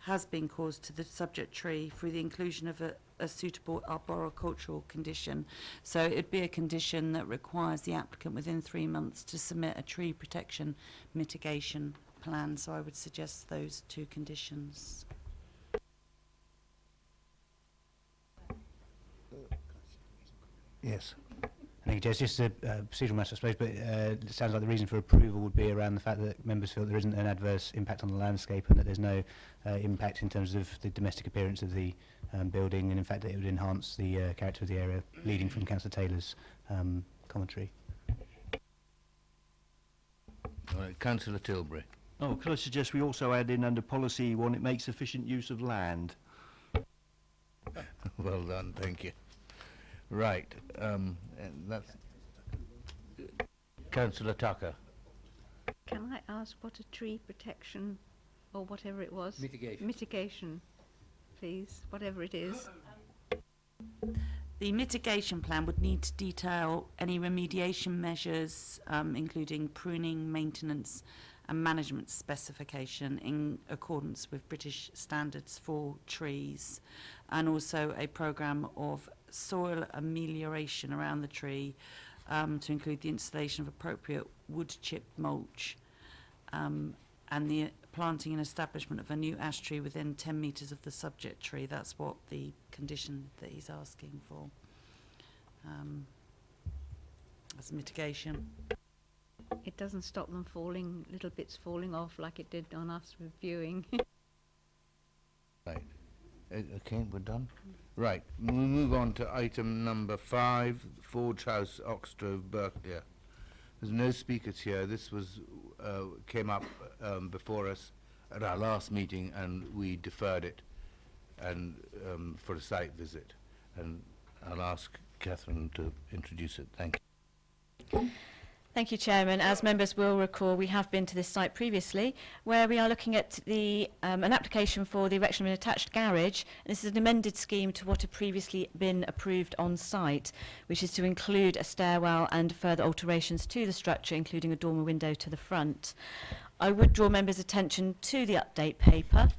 has been caused to the subject tree through the inclusion of a suitable arboricultural condition. So it'd be a condition that requires the applicant within 3 months to submit a tree protection mitigation plan. So I would suggest those two conditions. Yes. Thank you, Jess. Just a procedural matter, I suppose, but it sounds like the reason for approval would be around the fact that members feel there isn't an adverse impact on the landscape, and that there's no impact in terms of the domestic appearance of the building, and in fact that it would enhance the character of the area, leading from Councillor Taylor's commentary. All right, Councillor Tilbury. Oh, could I suggest we also add in under policy one, it makes efficient use of land? Well done, thank you. Right, and that's Councillor Tucker. Can I ask what a tree protection, or whatever it was? Mitigation. Mitigation, please, whatever it is. The mitigation plan would need to detail any remediation measures, including pruning, maintenance and management specification in accordance with British standards for trees, and also a programme of soil amelioration around the tree to include the installation of appropriate wood chip mulch and the planting and establishment of a new ash tree within 10 metres of the subject tree. That's what the condition that he's asking for as mitigation. It doesn't stop them falling, little bits falling off like it did on us reviewing. Right. Okay, we're done. Right, we'll move on to item number 5, Forge House, Oxgrove, Berkshire. There's no speakers here. This was came up before us at our last meeting, and we deferred it and for a site visit. And I'll ask Catherine to introduce it. Thank you. Thank you, Chairman. As members will recall, we have been to this site previously, where we are looking at the an application for the erection of an attached garage. And this is an amended scheme to what had previously been approved on site, which is to include a stairwell and further alterations to the structure, including a dormer window to the front. I would draw members' attention to the update paper,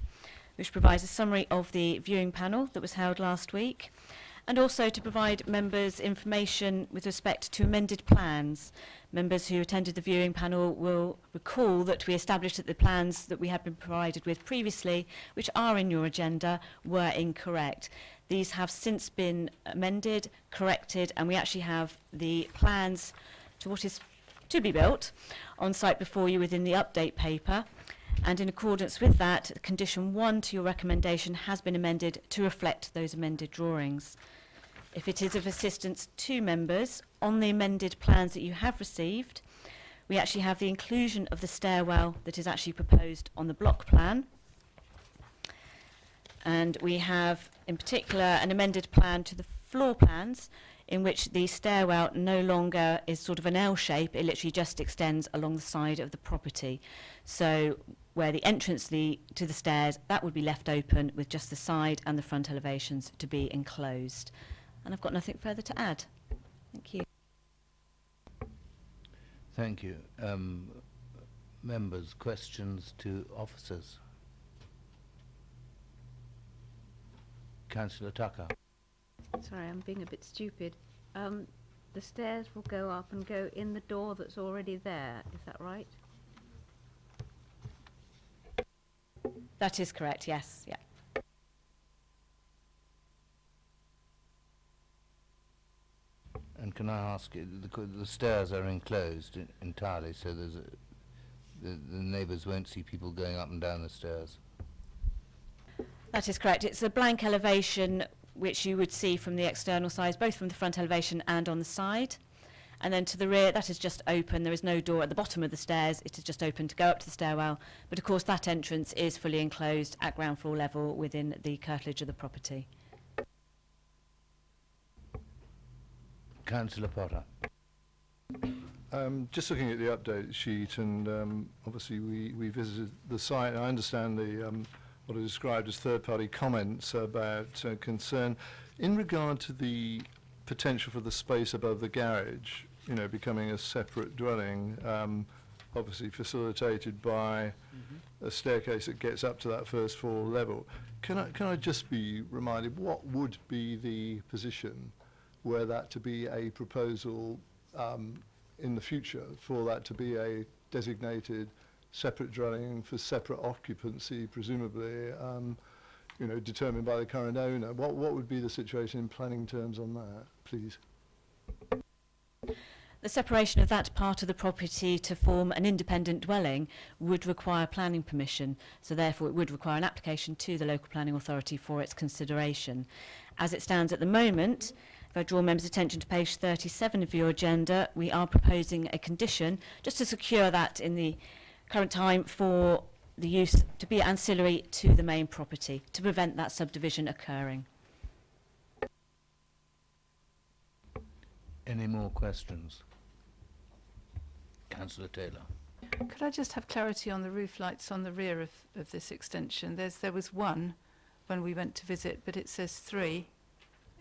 which provides a summary of the viewing panel that was held last week, and also to provide members information with respect to amended plans. Members who attended the viewing panel will recall that we established that the plans that we had been provided with previously, which are in your agenda, were incorrect. These have since been amended, corrected, and we actually have the plans to what is to be built on site before you within the update paper. And in accordance with that, condition 1 to your recommendation has been amended to reflect those amended drawings. If it is of assistance to members, on the amended plans that you have received, we actually have the inclusion of the stairwell that is actually proposed on the block plan. And we have, in particular, an amended plan to the floor plans, in which the stairwell no longer is sort of an L shape, it literally just extends along the side of the property. So where the entrance to the stairs, that would be left open with just the side and the front elevations to be enclosed. And I've got nothing further to add. Thank you. Thank you. Members, questions to officers? Councillor Tucker. Sorry, I'm being a bit stupid. The stairs will go up and go in the door that's already there, is that right? That is correct, yes. Yeah. And can I ask you, the stairs are enclosed entirely, so there's the neighbours won't see people going up and down the stairs? That is correct. It's a blank elevation which you would see from the external side, both from the front elevation and on the side. And then to the rear, that is just open. There is no door at the bottom of the stairs. It is just open to go up to the stairwell. But of course, that entrance is fully enclosed at ground floor level within the curtilage of the property. Councillor Potter. Just looking at the update sheet, and obviously we visited the site. I understand the what are described as third-party comments about concern in regard to the potential for the space above the garage, you know, becoming a separate dwelling, obviously facilitated by a staircase that gets up to that first floor level. Can I just be reminded, what would be the position were that to be a proposal in the future, for that to be a designated separate dwelling for separate occupancy, presumably, you know, determined by the current owner? What would be the situation in planning terms on that, please? The separation of that part of the property to form an independent dwelling would require planning permission, so therefore it would require an application to the local planning authority for its consideration. As it stands at the moment, If I draw members' attention to page 37 of your agenda, we are proposing a condition, just to secure that in the current time, for the use to be ancillary to the main property, to prevent that subdivision occurring. Any more questions? Councillor Taylor. Could I just have clarity on the roof lights on the rear of this extension? There was one when we went to visit, but it says 3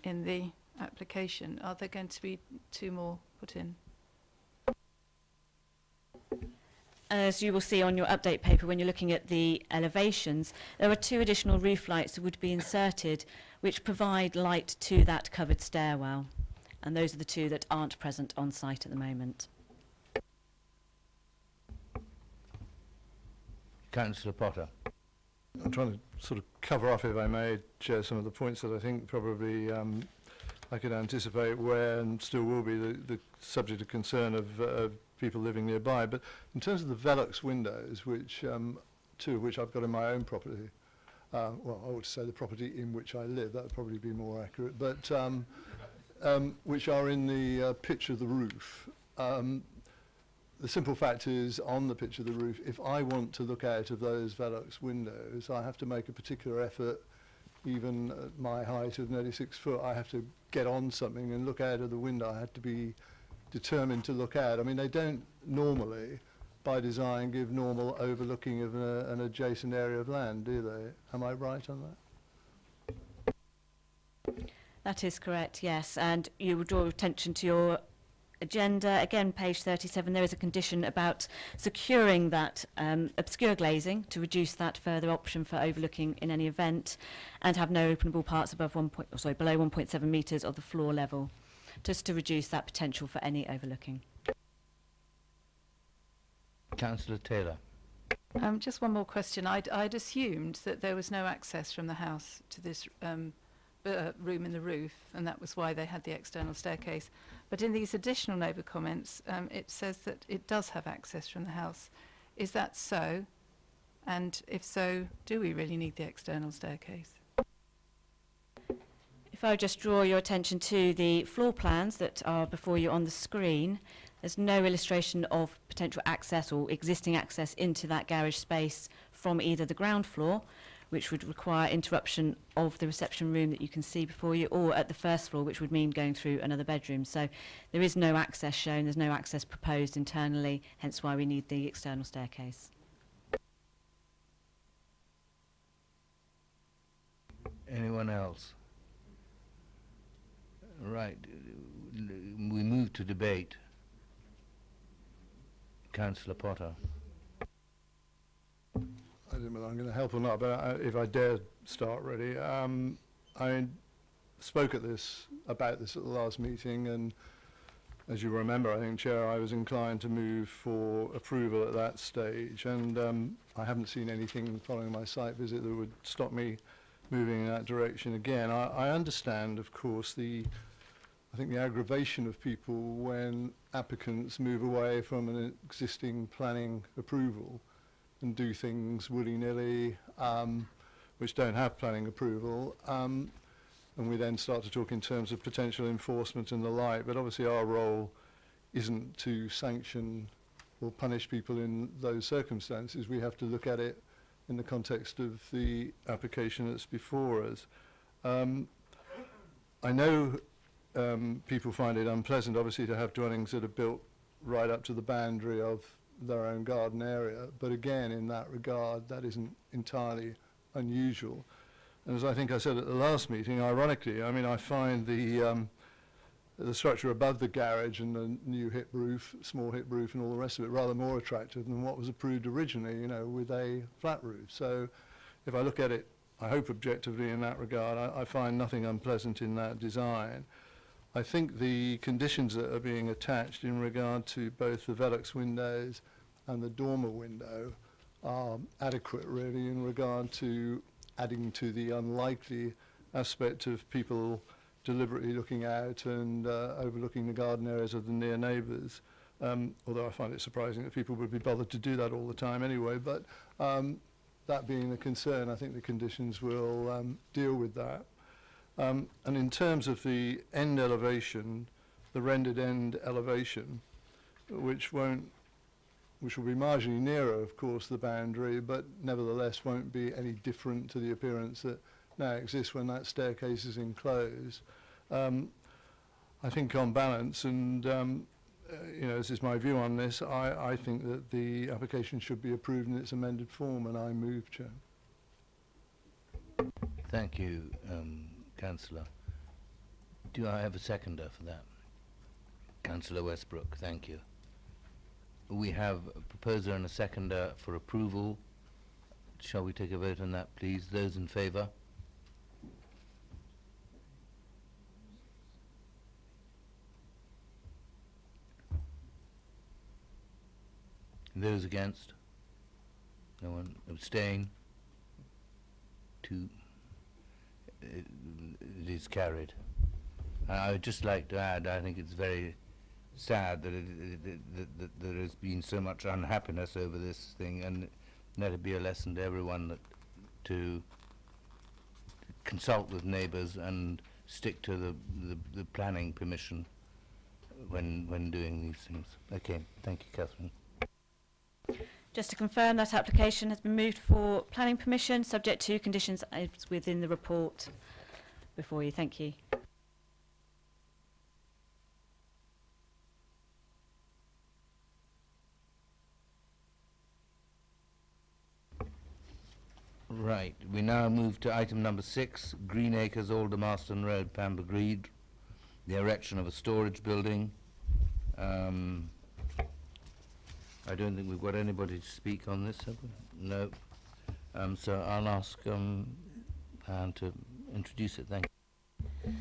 in the application. Are there going to be 2 more put in? As you will see on your update paper when you're looking at the elevations, there are 2 additional roof lights that would be inserted which provide light to that covered stairwell. And those are the 2 that aren't present on site at the moment. Councillor Potter. I'm trying to sort of cover off, if I may, Chair, some of the points that I think probably I could anticipate where and still will be the subject of concern of people living nearby. But in terms of the Velux windows, which 2 of which I've got in my own property, well, I ought to say the property in which I live, that would probably be more accurate, but which are in the pitch of the roof. The simple fact is, on the pitch of the roof, if I want to look out of those Velux windows, I have to make a particular effort. Even at my height of nearly 6 foot, I have to get on something and look out of the window. I have to be determined to look out. I mean, they don't normally, by design, give normal overlooking of an adjacent area of land, do they? Am I right on that? That is correct, yes. And you will draw attention to your agenda, again page 37, there is a condition about securing that obscure glazing to reduce that further option for overlooking in any event, and have no openable parts above below 1.7 metres of the floor level, just to reduce that potential for any overlooking. Councillor Taylor. Just one more question. I'd assumed that there was no access from the house to this room in the roof, and that was why they had the external staircase. But in these additional neighbour comments, it says that it does have access from the house. Is that so? And if so, do we really need the external staircase? If I just draw your attention to the floor plans that are before you on the screen, there's no illustration of potential access or existing access into that garage space from either the ground floor, which would require interruption of the reception room that you can see before you, or at the first floor, which would mean going through another bedroom. So there is no access shown, there's no access proposed internally, hence why we need the external staircase. Anyone else? Right, we move to debate. Councillor Potter. I don't know whether I'm going to help or not, but if I dare start, really. I spoke about this at the last meeting, and as you remember, I think, Chair, I was inclined to move for approval at that stage, and I haven't seen anything following my site visit that would stop me moving in that direction again. I understand, of course, I think the aggravation of people when applicants move away from an existing planning approval and do things willy-nilly, which don't have planning approval, and we then start to talk in terms of potential enforcement and the like. But obviously our role isn't to sanction or punish people in those circumstances. We have to look at it in the context of the application that's before us. I know people find it unpleasant, obviously, to have dwellings that are built right up to the boundary of their own garden area, but again, in that regard, that isn't entirely unusual. And as I think I said at the last meeting, ironically, I mean, I find the structure above the garage and the new hip roof, small hip roof and all the rest of it rather more attractive than what was approved originally, you know, with a flat roof. So if I look at it, I hope objectively in that regard, I find nothing unpleasant in that design. I think the conditions that are being attached in regard to both the Velux windows and the dormer window are adequate, really, in regard to adding to the unlikely aspect of people deliberately looking out and overlooking the garden areas of the near neighbours, although I find it surprising that people would be bothered to do that all the time anyway. But that being the concern, I think the conditions will deal with that. And in terms of the end elevation, the rendered end elevation, which will be marginally nearer, of course, the boundary, but nevertheless won't be any different to the appearance that now exists when that staircase is enclosed. I think on balance, and you know, this is my view on this, I think that the application should be approved in its amended form, and I move, Chair. Thank you, Councillor. Do I have a seconder for that? Councillor Westbrook, thank you. We have a proposer and a seconder for approval. Shall we take a vote on that, please? Those in favour? Those against? No one. Abstain? 2. It is carried. I would just like to add, I think it's very sad that, that there has been so much unhappiness over this thing, and let it be a lesson to everyone that to consult with neighbours and stick to the planning permission when doing these things. Okay, thank you, Catherine. Just to confirm, that application has been moved for planning permission, subject to conditions within the report before you. Thank you. Right, we now move to item number 6, Green Acres, Aldermaston Road, Pambergreed, the erection of a storage building. I don't think we've got anybody to speak on this, have we? No. So I'll ask Anne to introduce it. Thank you.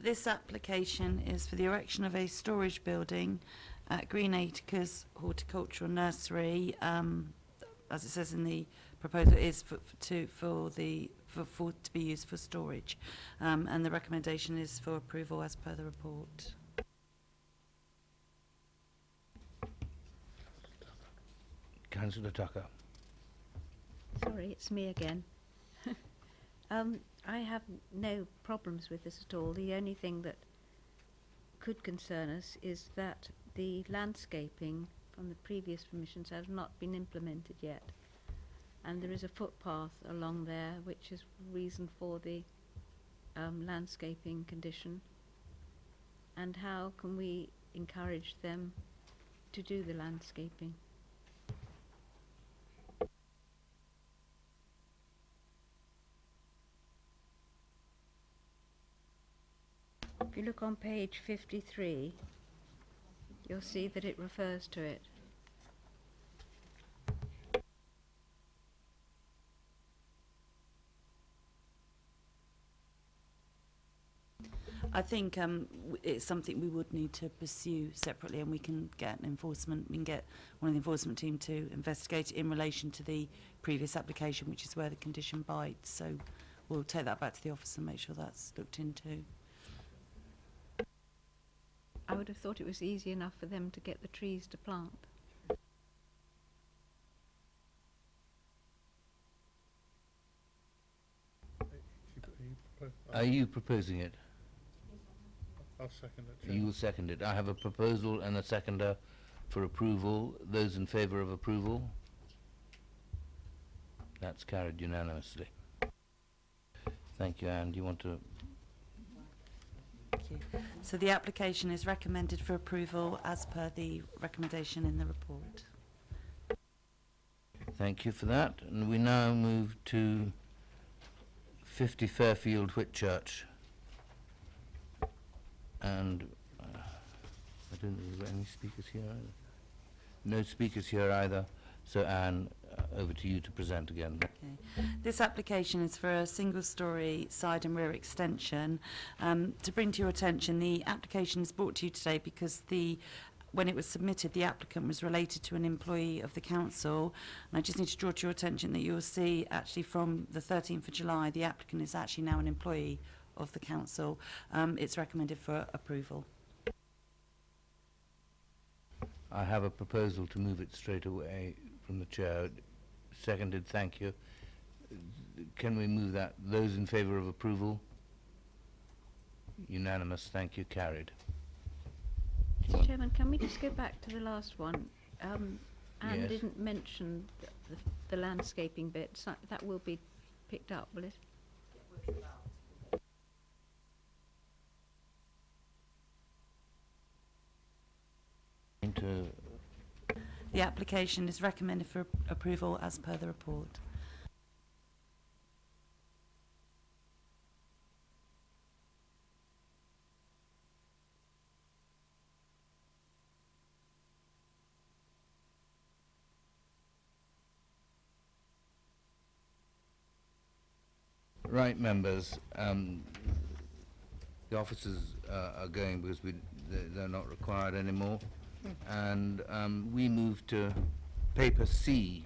This application is for the erection of a storage building at Green Acres Horticultural Nursery. As it says in the proposal, is to be used for storage, and the recommendation is for approval as per the report. Councillor Tucker. Sorry, it's me again. I have no problems with this at all. The only thing that could concern us is that the landscaping from the previous permissions has not been implemented yet. And there is a footpath along there, which is reason for the landscaping condition. And how can we encourage them to do the landscaping? If you look on page 53, you'll see that it refers to it. I think it's something we would need to pursue separately, and we can get one of the enforcement team to investigate it in relation to the previous application, which is where the condition bites. So we'll take that back to the office and make sure that's looked into. I would have thought it was easy enough for them to get the trees to plant. Are you proposing it? I'll second it. You will second it. I have a proposal and a seconder for approval. Those in favour of approval? That's carried unanimously. Thank you, Anne. Do you want to... Thank you. So the application is recommended for approval as per the recommendation in the report. Thank you for that. And we now move to 50 Fairfield Whitchurch. And I don't think we've got any speakers here either. No speakers here either. So Anne, over to you to present again. Okay. This application is for a single-storey side and rear extension. To bring to your attention, the application is brought to you today because when it was submitted, the applicant was related to an employee of the council. And I just need to draw to your attention that you'll see actually from the 13th of July, the applicant is actually now an employee of the council. It's recommended for approval. I have a proposal to move it straight away from the chair. Seconded, thank you. Can we move that? Those in favour of approval? Unanimous, thank you, carried. Mr. Chairman, can we just go back to the last one? Anne Yes. didn't mention the landscaping bit. So that will be picked up, will it? Into The application is recommended for approval as per the report. Right, members, the officers are going because they're not required anymore. And we move to paper C,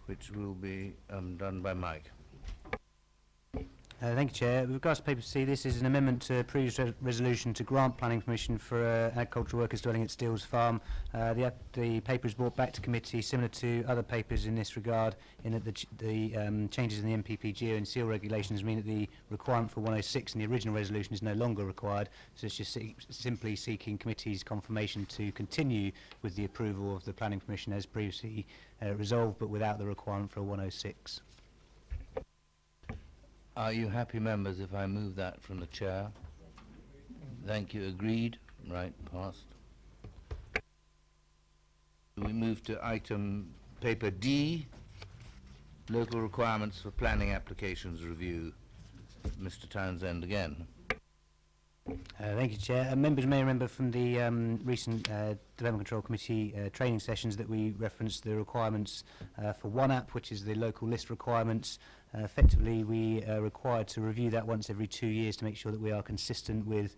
which will be done by Mike. Thank you, Chair. With regards to paper C, this is an amendment to a previous resolution to grant planning permission for agricultural workers dwelling at Steels Farm. The paper is brought back to committee, similar to other papers in this regard, in that the changes in the MPPG and seal regulations mean that the requirement for 106 in the original resolution is no longer required. So it's just simply seeking committee's confirmation to continue with the approval of the planning permission as previously resolved, but without the requirement for a 106. Are you happy, members, if I move that from the chair? Thank you. Agreed? Right, passed. We move to item paper D, local requirements for planning applications review. Mr. Townsend again. Thank you, Chair. Members may remember from the recent Development Control Committee training sessions that we referenced the requirements for one app, which is the local list requirements. Effectively, we are required to review that once every 2 years to make sure that we are consistent with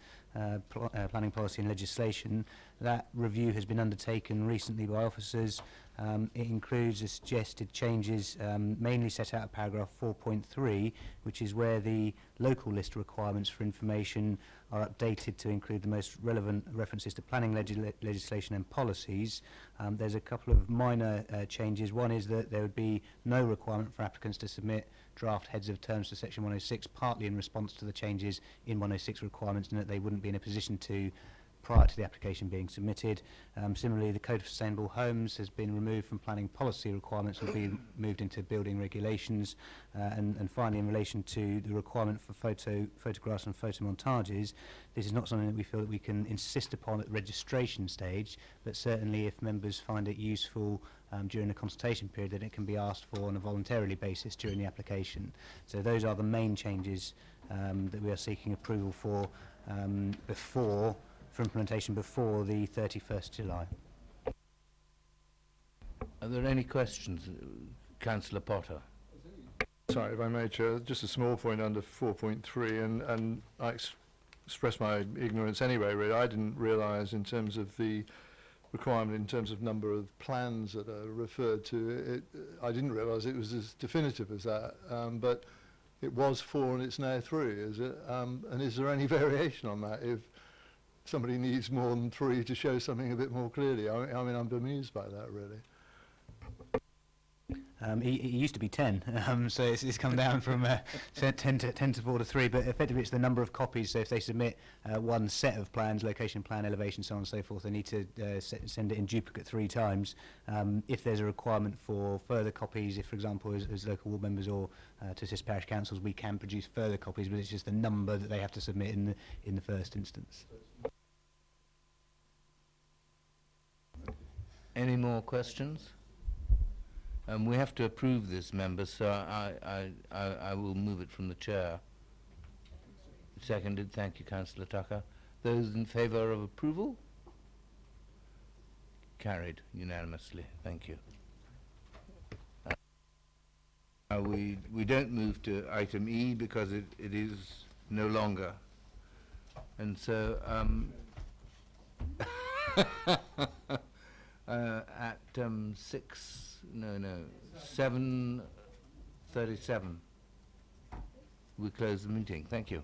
planning policy and legislation. That review has been undertaken recently by officers. It includes the suggested changes mainly set out in paragraph 4.3, which is where the local list requirements for information are updated to include the most relevant references to planning legislation and policies. There's a couple of minor changes. One is that there would be no requirement for applicants to submit draft heads of terms to section 106, partly in response to the changes in 106 requirements, and that they wouldn't be in a position to prior to the application being submitted. Similarly, the Code of Sustainable Homes has been removed from planning policy requirements and will be moved into building regulations. And finally, in relation to the requirement for photographs and photomontages, this is not something that we feel that we can insist upon at the registration stage, but certainly if members find it useful during the consultation period, then it can be asked for on a voluntarily basis during the application. So those are the main changes that we are seeking approval for for implementation before the 31st July. Are there any questions? Councillor Potter. Sorry, if I may, Chair, just a small point under 4.3, and I express my ignorance anyway, really. I didn't realise in terms of the requirement in terms of number of plans that are referred to, I didn't realise it was as definitive as that, but it was 4 and it's now 3, is it? And is there any variation on that if somebody needs more than 3 to show something a bit more clearly? I mean, I'm bemused by that, really. It used to be 10, so it's come down from 10 to 4 to 3, but effectively it's the number of copies. So if they submit one set of plans, location plan, elevation, so on and so forth, they need to send it in duplicate 3 times. If there's a requirement for further copies, if, for example, as local ward members or to assist parish councils, we can produce further copies, but it's just the number that they have to submit in the first instance. Any more questions? We have to approve this, members, so I will move it from the chair. Seconded. Thank you, Councillor Tucker. Those in favour of approval? Carried unanimously. Thank you. We don't move to item E because it is no longer. And so at 7:37 we close the meeting. Thank you.